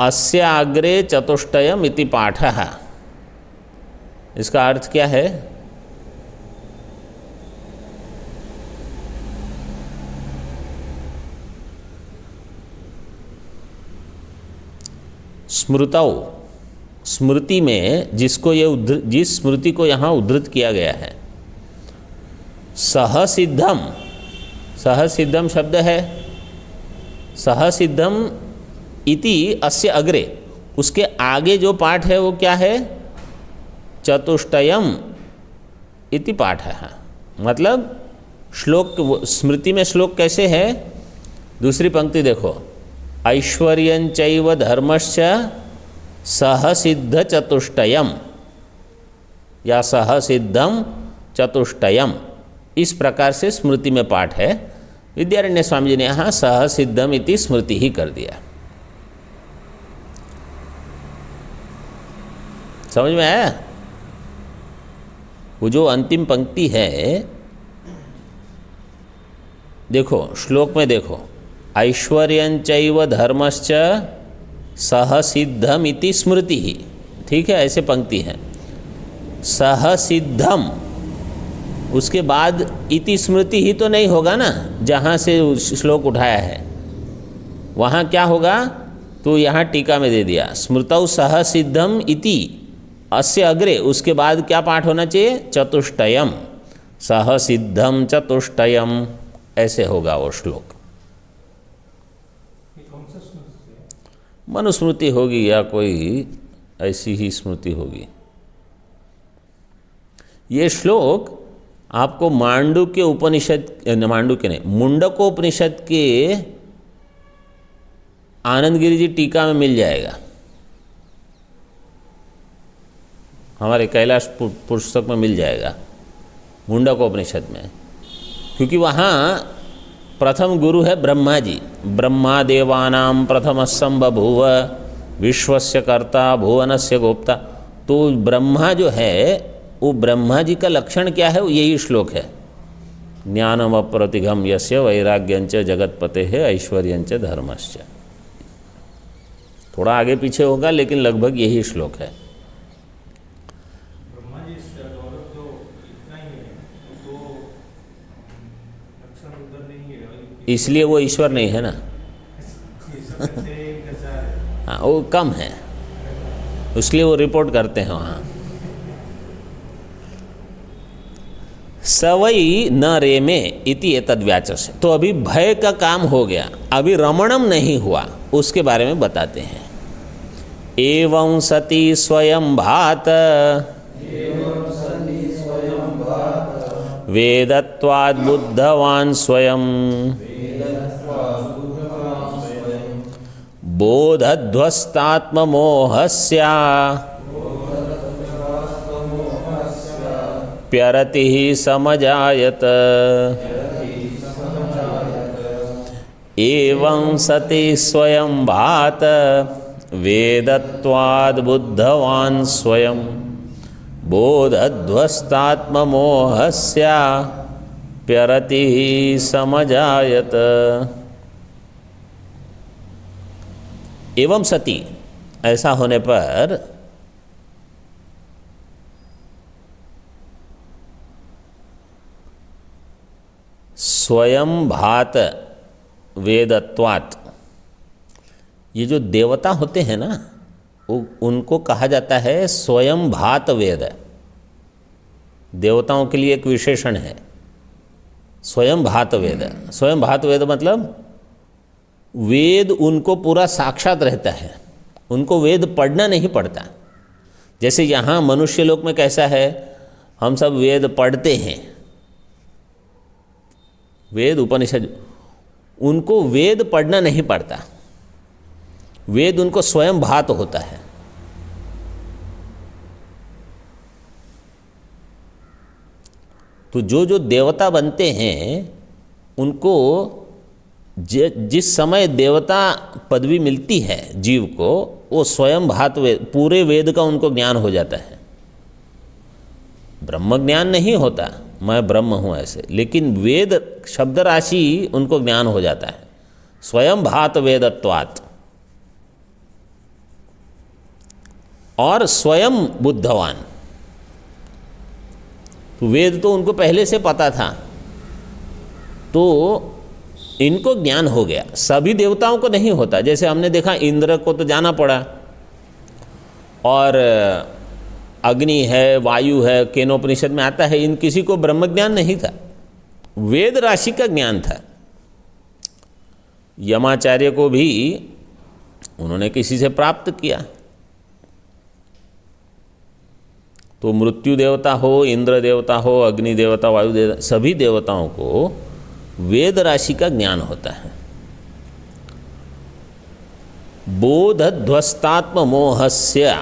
अस्याग्रे चतुष्टयम इति पाठः। इसका अर्थ क्या है? स्मृतौ, स्मृति में जिसको ये जिस स्मृति को यहाँ उद्धृत किया गया है, सहसिद्धम, सहसिद्धम शब्द है, सहसिद्धम इति अस्य अग्रे, उसके आगे जो पाठ है वो क्या है? चतुष्टयम इति पाठ है। मतलब श्लोक, स्मृति में श्लोक कैसे है? दूसरी पंक्ति देखो, ऐश्वर्यंचैव धर्मश्च सहसिद्ध चतुष्टयम या सहसिद्धम चतुष्टयम, इस प्रकार से स्मृति में पाठ है। विद्यारण्य स्वामी जी ने यहाँ सहसिद्धम इति स्मृति ही कर दिया। समझ में आया? वो जो अंतिम पंक्ति है देखो, श्लोक में देखो, ऐश्वर्यंचैव धर्मश्च सहसिद्धम इति स्मृति ही, ठीक है, ऐसे पंक्ति है। सह सिद्धम, उसके बाद इति स्मृति ही तो नहीं होगा ना, जहाँ से श्लोक उठाया है वहाँ क्या होगा, तो यहाँ टीका में दे दिया स्मृतौ सह सिद्धम इति अस्य अग्रे, उसके बाद क्या पाठ होना चाहिए, चतुष्टयम, सह सिद्धम चतुष्टयम, ऐसे होगा वो श्लोक। मनुस्मृति होगी या कोई ऐसी ही स्मृति होगी। ये श्लोक आपको मांडुक्य उपनिषद, मांडुक्य नहीं, मुंडकोपनिषद के आनंद गिरि जी टीका में मिल जाएगा, हमारे कैलाश पुस्तक में मिल जाएगा, मुंडकोपनिषद में, क्योंकि वहाँ प्रथम गुरु है ब्रह्मा जी। ब्रह्मा देवानां प्रथमस्सं बभूव विश्वस्य कर्ता भुवनस्य गोप्ता। तो ब्रह्मा जो है वो ब्रह्मा जी का लक्षण क्या है, वो यही श्लोक है। ज्ञानम अप्रतिघम यस्य वैराग्यंच जगतपते है ऐश्वर्यंच धर्मश्च। थोड़ा आगे पीछे होगा लेकिन लगभग यही श्लोक है। इसलिए वो ईश्वर नहीं है ना हाँ, वो कम है, इसलिए वो रिपोर्ट करते हैं वहाँ। सवई न रेमे इति एतद्व्याचस्य। तो अभी भय का काम हो गया, अभी रमणम नहीं हुआ, उसके बारे में बताते हैं। एवं सती स्वयं भात वेदत्वाद् बुद्धवान् स्वयं बोधध्वस्तात्ममोहस्या प्यरतिः समजायत। एवं सति स्वयं भात वेदत्वाद् बुद्धवान् स्वयं बोधध्वस्तात्ममोहस्या प्यरतिः समजायत। एवं सति, ऐसा होने पर स्वयं भात वेदत्वात्, ये जो देवता होते हैं ना, उनको कहा जाता है स्वयं भात वेद। देवताओं के लिए एक विशेषण है स्वयं भात वेद। स्वयं भात वेद मतलब वेद उनको पूरा साक्षात रहता है, उनको वेद पढ़ना नहीं पड़ता। जैसे यहाँ मनुष्य लोक में कैसा है, हम सब वेद पढ़ते हैं, वेद उपनिषद, उनको वेद पढ़ना नहीं पड़ता, वेद उनको स्वयं भात होता है। तो जो जो देवता बनते हैं उनको जिस समय देवता पदवी मिलती है जीव को, वो स्वयं भात वेद, पूरे वेद का उनको ज्ञान हो जाता है। ब्रह्म ज्ञान नहीं होता, मैं ब्रह्म हूँ ऐसे, लेकिन वेद शब्द राशि उनको ज्ञान हो जाता है। स्वयं भात वेदत्वात्, और स्वयं बुद्धवान। तो वेद तो उनको पहले से पता था, तो इनको ज्ञान हो गया। सभी देवताओं को नहीं होता। जैसे हमने देखा इंद्र को तो जाना पड़ा, और अग्नि है, वायु है, केनोपनिषद में आता है, इन किसी को ब्रह्म ज्ञान नहीं था, वेद राशि का ज्ञान था। यमाचार्य को भी उन्होंने किसी से प्राप्त किया। तो मृत्यु देवता हो, इंद्र देवता हो, अग्नि देवता, वायु देवता, सभी देवताओं को वेद राशि का ज्ञान होता है। बोधध्वस्तात्म मोहस्य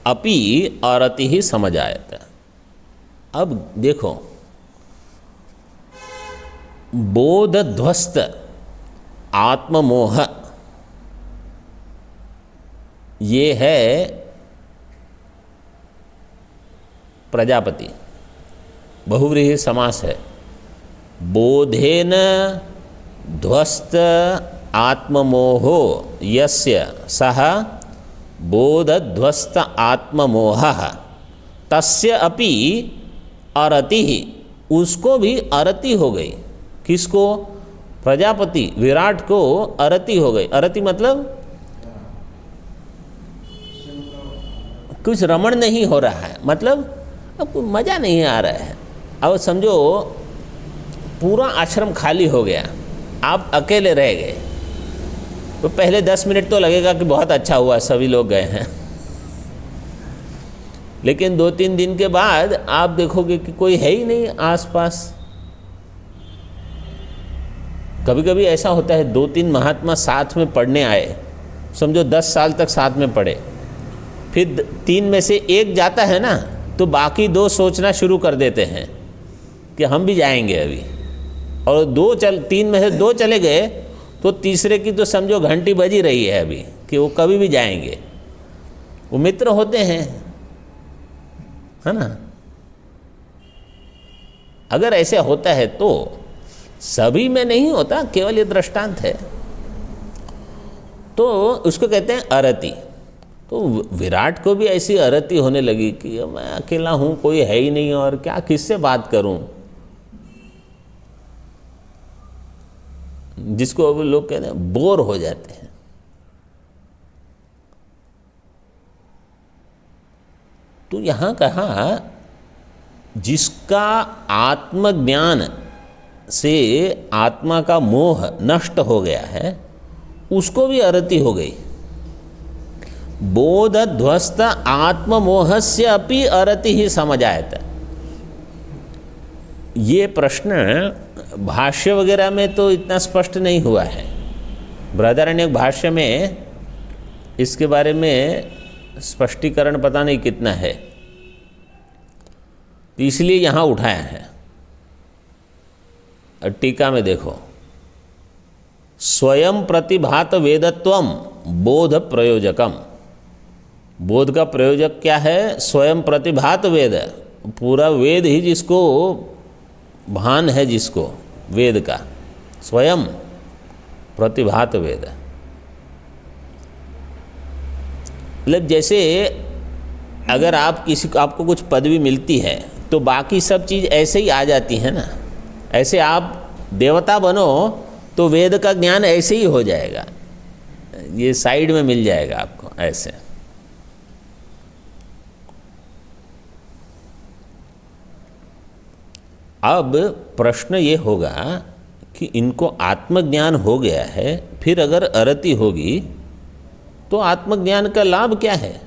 अपि अरति ही समझायत। अब देखो, बोधध्वस्त आत्ममोह, ये है प्रजापति, बहुव्रीहि समास है। बोधेन ध्वस्त आत्ममोहो यस्य सह बोधध्वस्त आत्ममोह तस्य अपि अरति, उसको भी अरति हो गई। किसको? प्रजापति विराट को अरति हो गई। अरति मतलब कुछ रमण नहीं हो रहा है, मतलब अब मज़ा नहीं आ रहा है। अब समझो पूरा आश्रम खाली हो गया, आप अकेले रह गए, तो पहले 10 मिनट तो लगेगा कि बहुत अच्छा हुआ सभी लोग गए हैं, लेकिन 2-3 दिन के बाद आप देखोगे कि कोई है ही नहीं आसपास। कभी कभी ऐसा होता है 2-3 महात्मा साथ में पढ़ने आए, समझो 10 साल तक साथ में पढ़े, फिर 3 में से एक जाता है ना, तो बाकी 2 सोचना शुरू कर देते हैं कि हम भी जाएंगे अभी, और 3 में से 2 चले गए तो तीसरे की तो समझो घंटी बजी रही है अभी कि वो कभी भी जाएंगे। वो मित्र होते हैं, है ना। अगर ऐसे होता है तो सभी में नहीं होता, केवल ये दृष्टांत है। तो उसको कहते हैं अरति। तो विराट को भी ऐसी अरति होने लगी कि मैं अकेला हूँ, कोई है ही नहीं, और क्या किससे बात करूँ, जिसको अब लोग कहते हैं बोर हो जाते हैं। तो यहाँ कहा जिसका आत्मज्ञान से आत्मा का मोह नष्ट हो गया है, उसको भी अरति हो गई। बोधध्वस्त आत्ममोहस्य अपि अरति ही समझायत। ये प्रश्न भाष्य वगैरह में तो इतना स्पष्ट नहीं हुआ है। बृहदारण्यक भाष्य में इसके बारे में स्पष्टीकरण पता नहीं कितना है, तो इसलिए यहाँ उठाया है। टीका में देखो, स्वयं प्रतिभात वेदत्वम बोध प्रयोजकम। बोध का प्रयोजक क्या है? स्वयं प्रतिभात वेद, पूरा वेद ही जिसको भान है, जिसको वेद का स्वयं प्रतिभात वेद। मतलब जैसे अगर आप आपको कुछ पदवी मिलती है तो बाकी सब चीज़ ऐसे ही आ जाती है ना। ऐसे आप देवता बनो तो वेद का ज्ञान ऐसे ही हो जाएगा, ये साइड में मिल जाएगा आपको ऐसे। अब प्रश्न ये होगा कि इनको आत्मज्ञान हो गया है, फिर अगर अरति होगी तो आत्मज्ञान का लाभ क्या है?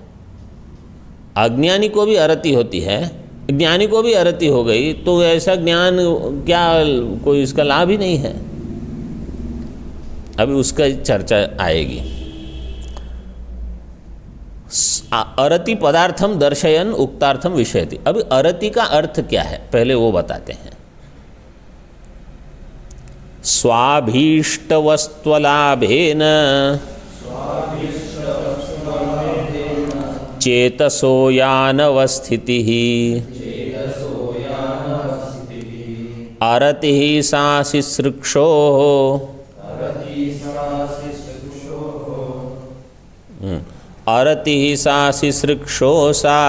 अज्ञानी को भी अरति होती है, ज्ञानी को भी अरति हो गई, तो ऐसा ज्ञान क्या कोई इसका लाभ ही नहीं है? अभी उसका चर्चा आएगी। अरति पदार्थम दर्शयन उक्तार्थम विषयति। अभी अरति का अर्थ क्या है पहले वो बताते हैं। स्वाभीष्ट वस्त्वलाभेन चेतसो यानवस्थितिः अरतिः सा शिश्रुक्षोः अरतिः सा शिश्रुक्षोसा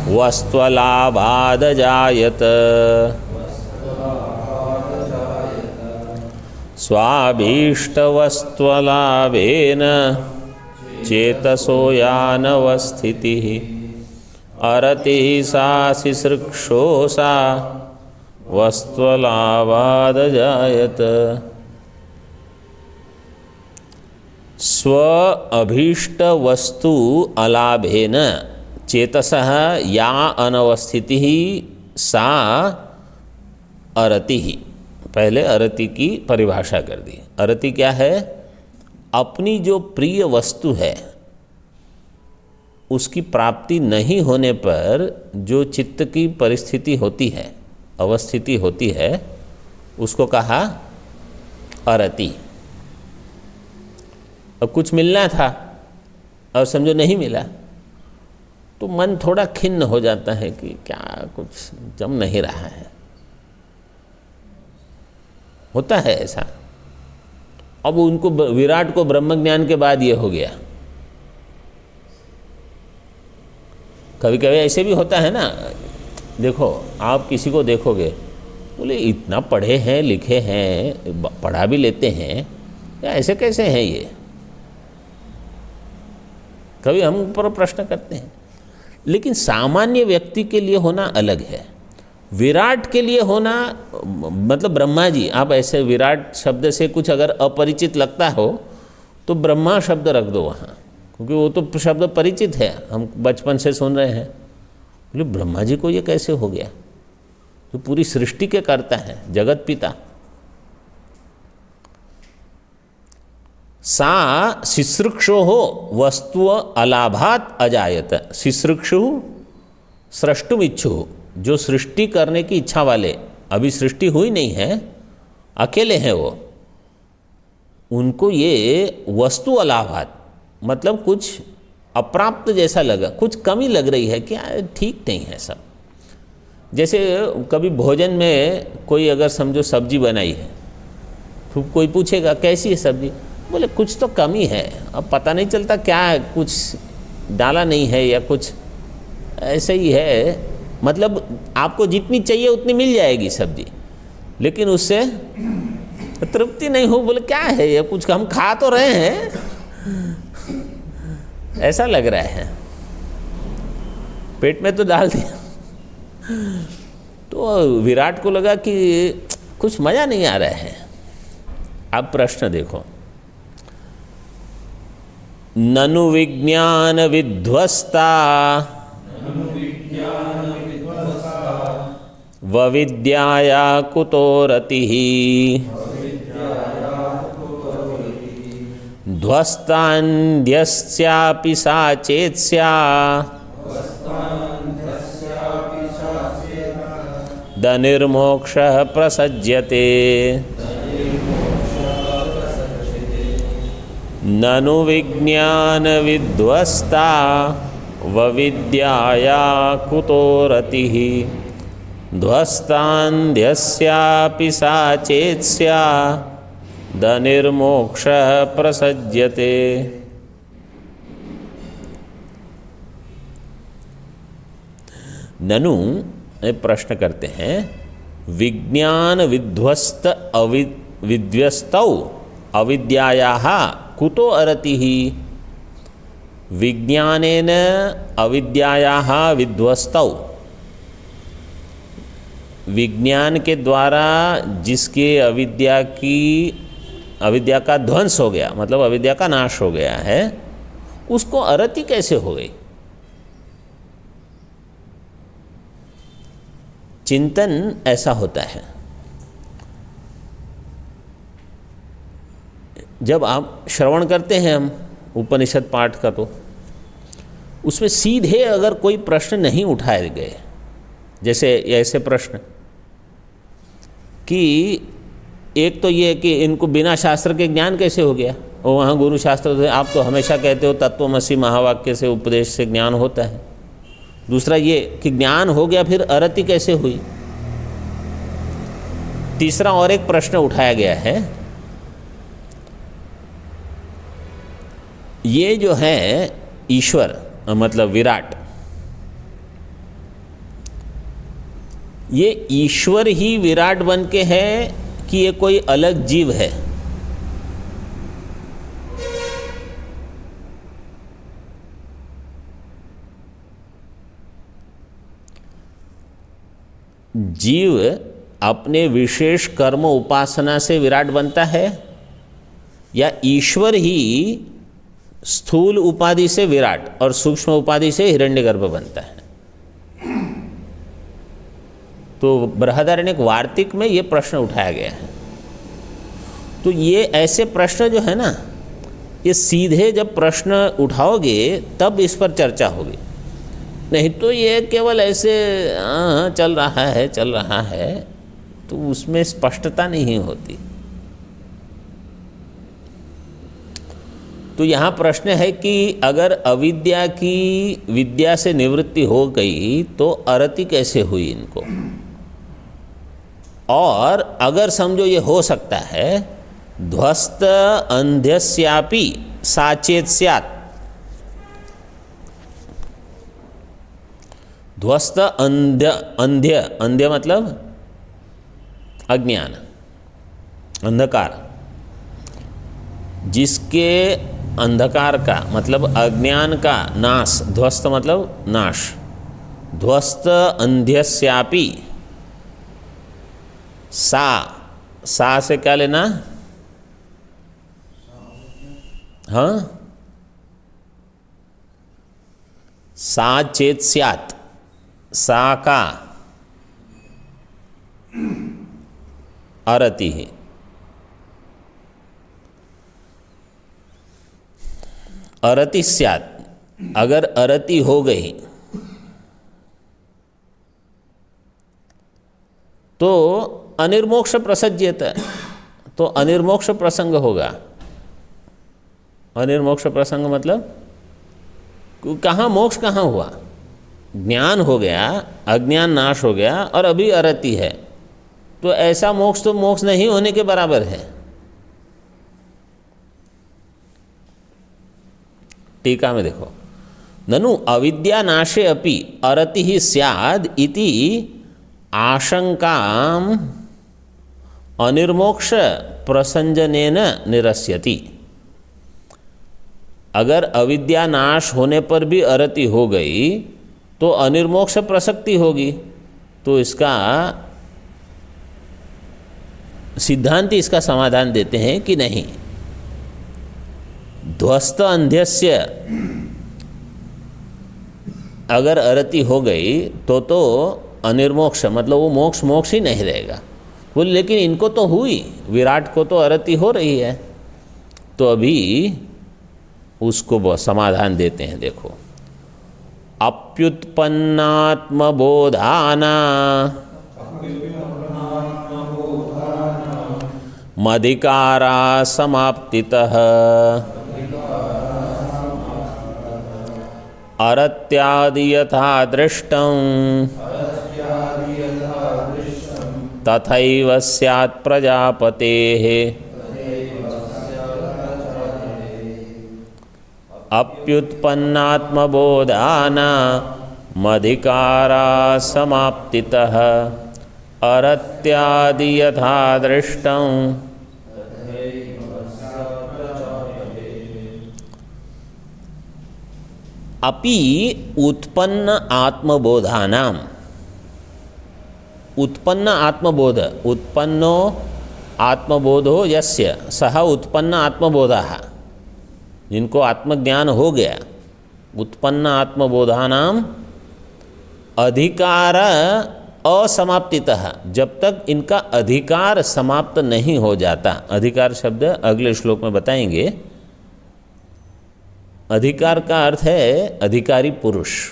वस्त्वलाभादजायत स्वाभीष्टवस्त्वलाभेन चेतसो यानवस्थितिः अरतिः सा शिश्रुक्षोसा वस्त्वलाभादजायत। स्व अभीष्ट वस्तु अलाभेन चेतसः या अनवस्थिति सा अरति। पहले अरति की परिभाषा कर दी। अरति क्या है? अपनी जो प्रिय वस्तु है उसकी प्राप्ति नहीं होने पर जो चित्त की परिस्थिति होती है, अवस्थिति होती है, उसको कहा अरति। अब कुछ मिलना था और समझो नहीं मिला तो मन थोड़ा खिन्न हो जाता है कि क्या कुछ जम नहीं रहा है, होता है ऐसा। अब उनको विराट को ब्रह्म ज्ञान के बाद ये हो गया। कभी कभी ऐसे भी होता है ना, देखो आप किसी को देखोगे, बोले इतना पढ़े हैं लिखे हैं, पढ़ा भी लेते हैं, या ऐसे कैसे हैं ये, कभी हम ऊपर प्रश्न करते हैं। लेकिन सामान्य व्यक्ति के लिए होना अलग है, विराट के लिए होना, मतलब ब्रह्मा जी, आप ऐसे विराट शब्द से कुछ अगर अपरिचित लगता हो तो ब्रह्मा शब्द रख दो वहाँ, क्योंकि वो तो शब्द परिचित है, हम बचपन से सुन रहे हैं। बोले ब्रह्मा जी को ये कैसे हो गया, जो पूरी सृष्टि के करता है, जगत पिता। सा शिश्रुक्षो वस्तु अलाभात अजायत। शिश्रुक्षु सृष्टुम इच्छु, जो सृष्टि करने की इच्छा वाले, अभी सृष्टि हुई नहीं है, अकेले हैं वो, उनको ये वस्तु अलाभात, मतलब कुछ अप्राप्त जैसा लगा, कुछ कमी लग रही है, क्या ठीक नहीं है सब। जैसे कभी भोजन में कोई अगर समझो सब्जी बनाई है, तो कोई पूछेगा कैसी है सब्जी, बोले कुछ तो कमी है, अब पता नहीं चलता क्या है, कुछ डाला नहीं है या कुछ ऐसे ही है। मतलब आपको जितनी चाहिए उतनी मिल जाएगी सब्जी, लेकिन उससे तृप्ति नहीं हो। बोले क्या है ये, कुछ हम खा तो रहे हैं, ऐसा लग रहा है, पेट में तो डाल दिया। तो विराट को लगा कि कुछ मज़ा नहीं आ रहा है। अब प्रश्न देखो, ननु विज्ञान विध्वस्ता वविद्याया कुतो रतिः ध्वस्तान्ध्यस्यापि सा चेत्स्या दनिर्मोक्षः प्रसज्यते। ननु विज्ञान विध्वस्ता वविद्याया कुतो रतिः ध्वस्तान्ध्यस्यापि सा चेत्स्या दनिर्मोक्षः प्रसज्यते। ननु प्रश्न करते हैं, विज्ञान विध्वस्त विध्वस्तौ अविद्यायाः कुतो अरतिः। विज्ञानेन अविद्यायाः विध्वस्तौ, विज्ञान के द्वारा जिसके अविद्या का ध्वंस हो गया, मतलब अविद्या का नाश हो गया है, उसको अरति कैसे हो गई। चिंतन ऐसा होता है, जब आप श्रवण करते हैं हम उपनिषद पाठ का, तो उसमें सीधे अगर कोई प्रश्न नहीं उठाए गए, जैसे ऐसे प्रश्न कि एक तो ये कि इनको बिना शास्त्र के ज्ञान कैसे हो गया, और वहाँ गुरु शास्त्र, आप तो हमेशा कहते हो तत्वमसि महावाक्य से उपदेश से ज्ञान होता है। दूसरा ये कि ज्ञान हो गया, फिर अरति कैसे हुई। तीसरा और एक प्रश्न उठाया गया है, ये जो है ईश्वर मतलब विराट, ये ईश्वर ही विराट बन के है कि ये कोई अलग जीव है। जीव अपने विशेष कर्म उपासना से विराट बनता है, या ईश्वर ही स्थूल उपाधि से विराट और सूक्ष्म उपाधि से हिरण्यगर्भ बनता है। तो बृहदारण्यक वार्तिक में ये प्रश्न उठाया गया है। तो ये ऐसे प्रश्न जो है ना, ये सीधे जब प्रश्न उठाओगे तब इस पर चर्चा होगी, नहीं तो ये केवल ऐसे चल रहा है, तो उसमें स्पष्टता नहीं होती। तो यहाँ प्रश्न है कि अगर अविद्या की विद्या से निवृत्ति हो गई तो अरति कैसे हुई इनको। और अगर समझो ये हो सकता है ध्वस्त अंध्यस्यापि साचेत स्यात्। ध्वस्त अंध्य मतलब अज्ञान, अंधकार। जिसके अंधकार का मतलब अज्ञान का नाश, ध्वस्त मतलब नाश। ध्वस्त अंध्यस्यापि, सा से क्या लेना? हाँ, सा चेत स्यात्, सा का अरति है। अरति स्यात्, अगर अरति हो गई तो अनिर्मोक्ष प्रसज्येत, तो अनिर्मोक्ष प्रसंग होगा। अनिर्मोक्ष प्रसंग मतलब कहाँ मोक्ष कहाँ हुआ? ज्ञान हो गया, अज्ञान नाश हो गया और अभी अरति है, तो ऐसा मोक्ष तो मोक्ष नहीं होने के बराबर है। टीका में देखो, ननु अविद्या नाशे अपि अरति ही स्याद् इति आशंकाम अनिर्मोक्ष प्रसंजनेन निरस्यति। अगर अविद्या नाश होने पर भी अरति हो गई तो अनिर्मोक्ष प्रसक्ति होगी। तो इसका सिद्धांति इसका समाधान देते हैं कि नहीं, ध्वस्त अंध्यस्य अगर अरति हो गई तो अनिर्मोक्ष मतलब वो मोक्ष ही नहीं रहेगा। बोले लेकिन इनको तो हुई, विराट को तो अरति हो रही है। तो अभी उसको समाधान देते हैं। देखो, अप्युत्पन्नात्मबोधाना मधिकारा समाप्तितः अरत्यादि यथा दृष्टं तथैव स्यात् प्रजापतेः। अप्युत्पन्नात्मबोधाना मधिकारा समाप्तितः अरत्यादि यथा दृष्टं अपि उत्पन्न आत्मबोधानाम। उत्पन्न आत्मबोध, उत्पन्नो आत्मबोधो यस्य सह उत्पन्न आत्मबोधः, जिनको आत्मज्ञान हो गया, उत्पन्न आत्मबोधानाम अधिकार असमाप्तितः, जब तक इनका अधिकार समाप्त नहीं हो जाता। अधिकार शब्द अगले श्लोक में बताएंगे। अधिकार का अर्थ है अधिकारी पुरुष।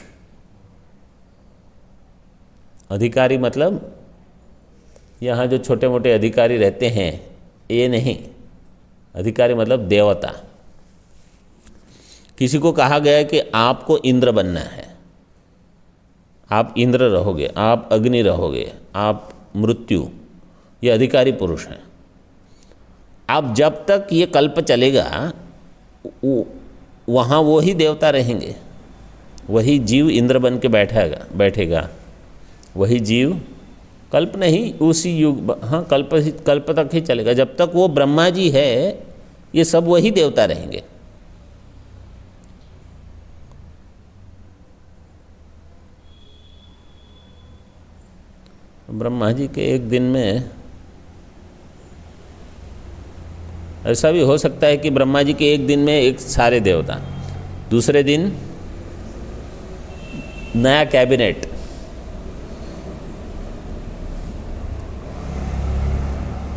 अधिकारी मतलब यहाँ जो छोटे मोटे अधिकारी रहते हैं ये नहीं, अधिकारी मतलब देवता। किसी को कहा गया है कि आपको इंद्र बनना है, आप इंद्र रहोगे, आप अग्नि रहोगे, आप मृत्यु, ये अधिकारी पुरुष हैं। अब जब तक ये कल्प चलेगा वहाँ वो ही देवता रहेंगे, वही जीव इंद्र बन के बैठेगा, वही जीव कल्प नहीं, उसी युग, हाँ कल्प तक ही चलेगा। जब तक वो ब्रह्मा जी है ये सब वही देवता रहेंगे। ब्रह्मा जी के एक दिन में ऐसा भी हो सकता है कि ब्रह्मा जी के एक दिन में एक सारे देवता, दूसरे दिन नया कैबिनेट।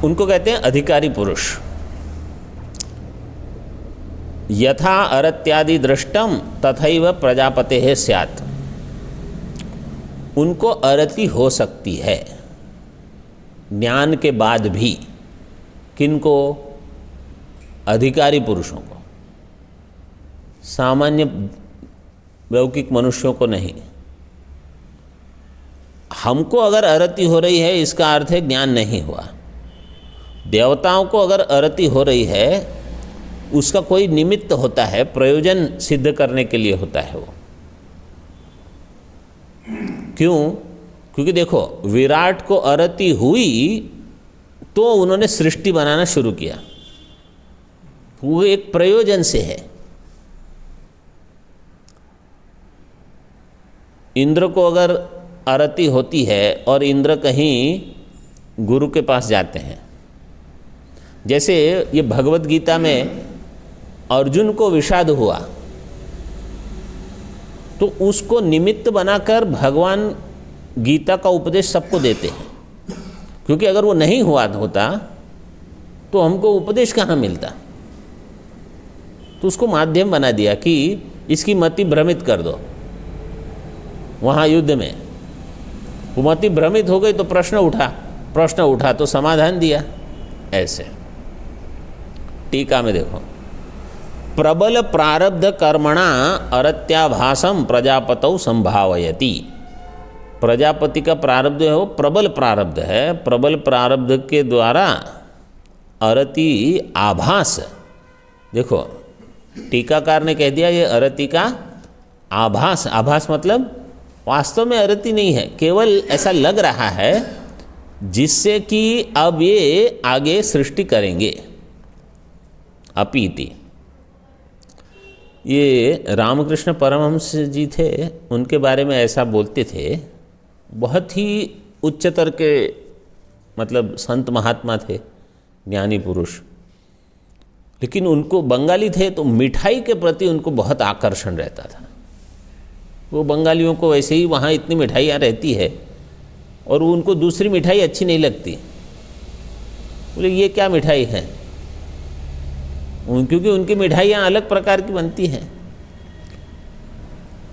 उनको कहते हैं अधिकारी पुरुष। यथा अरत्यादि दृष्टम तथैव प्रजापतेः स्यात्। उनको अरति हो सकती है ज्ञान के बाद भी। किनको? अधिकारी पुरुषों को, सामान्य लौकिक मनुष्यों को नहीं। हमको अगर अरति हो रही है इसका अर्थ है ज्ञान नहीं हुआ। देवताओं को अगर आरती हो रही है उसका कोई निमित्त होता है, प्रयोजन सिद्ध करने के लिए होता है वो। क्यों? क्योंकि देखो विराट को आरती हुई तो उन्होंने सृष्टि बनाना शुरू किया, वो एक प्रयोजन से है। इंद्र को अगर आरती होती है और इंद्र कहीं गुरु के पास जाते हैं, जैसे ये भगवत गीता में अर्जुन को विषाद हुआ तो उसको निमित्त बनाकर भगवान गीता का उपदेश सबको देते हैं, क्योंकि अगर वो नहीं हुआ होता तो हमको उपदेश कहाँ मिलता। तो उसको माध्यम बना दिया कि इसकी मति भ्रमित कर दो। वहाँ युद्ध में वो मति भ्रमित हो गई तो प्रश्न उठा तो समाधान दिया। ऐसे टीका में देखो, प्रबल प्रारब्ध कर्मणा अरत्याभासम प्रजापतौ संभावयति। प्रजापति का प्रारब्ध है वो प्रबल प्रारब्ध है, प्रबल प्रारब्ध के द्वारा अरति आभास। देखो टीकाकार ने कह दिया ये अरति का आभास। आभास मतलब वास्तव में अरति नहीं है, केवल ऐसा लग रहा है जिससे कि अब ये आगे सृष्टि करेंगे। अपीति, ये रामकृष्ण परमहंस जी थे, उनके बारे में ऐसा बोलते थे। बहुत ही उच्चतर के मतलब संत महात्मा थे, ज्ञानी पुरुष, लेकिन उनको बंगाली थे तो मिठाई के प्रति उनको बहुत आकर्षण रहता था। वो बंगालियों को वैसे ही वहाँ इतनी मिठाइयाँ रहती है और उनको दूसरी मिठाई अच्छी नहीं लगती। बोले ये क्या मिठाई है, क्योंकि उनकी मिठाइयाँ अलग प्रकार की बनती हैं।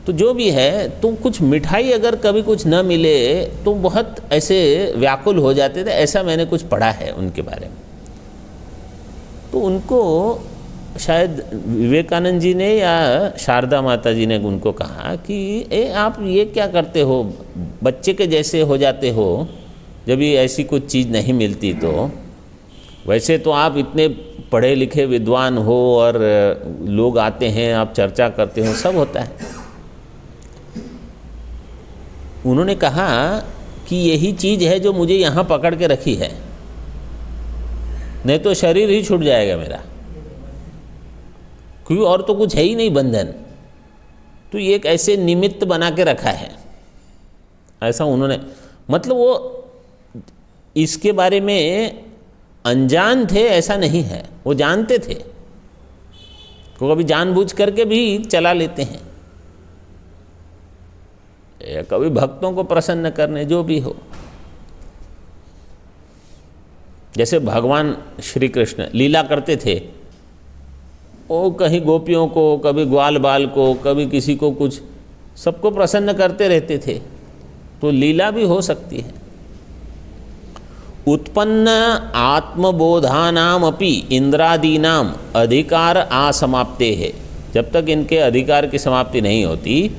तो जो भी है, तो कुछ मिठाई अगर कभी कुछ न मिले तो बहुत ऐसे व्याकुल हो जाते थे, ऐसा मैंने कुछ पढ़ा है उनके बारे में। तो उनको शायद विवेकानंद जी ने या शारदा माता जी ने उनको कहा कि आप ये क्या करते हो, बच्चे के जैसे हो जाते हो जब ये ऐसी कुछ चीज़ नहीं मिलती। तो वैसे तो आप इतने पढ़े लिखे विद्वान हो और लोग आते हैं, आप चर्चा करते हो, सब होता है। उन्होंने कहा कि यही चीज़ है जो मुझे यहाँ पकड़ के रखी है, नहीं तो शरीर ही छूट जाएगा मेरा, क्योंकि और तो कुछ है ही नहीं बंधन। तो ये एक ऐसे निमित्त बना के रखा है, ऐसा उन्होंने, मतलब वो इसके बारे में अनजान थे ऐसा नहीं है, वो जानते थे। को कभी जानबूझ करके भी चला लेते हैं, कभी भक्तों को प्रसन्न करने, जो भी हो। जैसे भगवान श्री कृष्ण लीला करते थे, वो कहीं गोपियों को, कभी ग्वाल बाल को, कभी किसी को कुछ, सबको प्रसन्न करते रहते थे। तो लीला भी हो सकती है। उत्पन्न आत्मबोधानाम अपि इंद्रादीनाम अधिकार असमाप्ते है, जब तक इनके अधिकार की समाप्ति नहीं होती।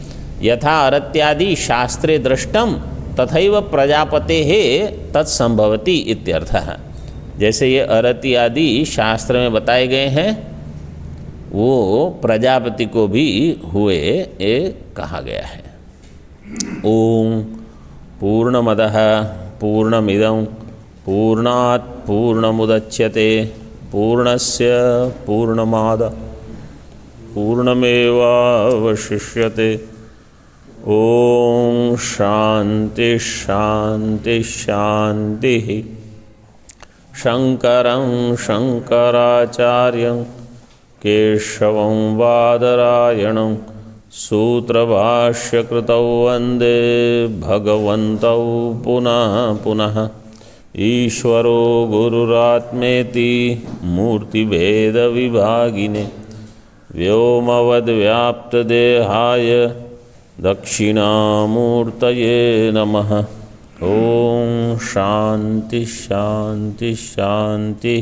यथा अरत्यादि शास्त्रे दृष्टम तथैव प्रजापते है तत्संभवति इत्यर्थः। जैसे ये अरति आदि शास्त्र में बताए गए हैं, वो प्रजापति को भी हुए, ये कहा गया है। ओम पूर्णमदः पूर्णमिदं पूर्णात् पूर्णमुदच्यते पूर्णस्य पूर्णमादाय पूर्णमेवावशिष्यते। ओम शांति शांति शांति। शंकरं शंकराचार्यं केशवं बादरायणं सूत्रभाष्यकृतौ वन्दे भगवन्तौ पुनः पुनः। ईश्वरो गुरुरात्मेति मूर्तिभेदविभागिने व्योमवद्व्याप्तदेहाय दक्षिणामूर्तये नमः। ओम शांति शांति शांति।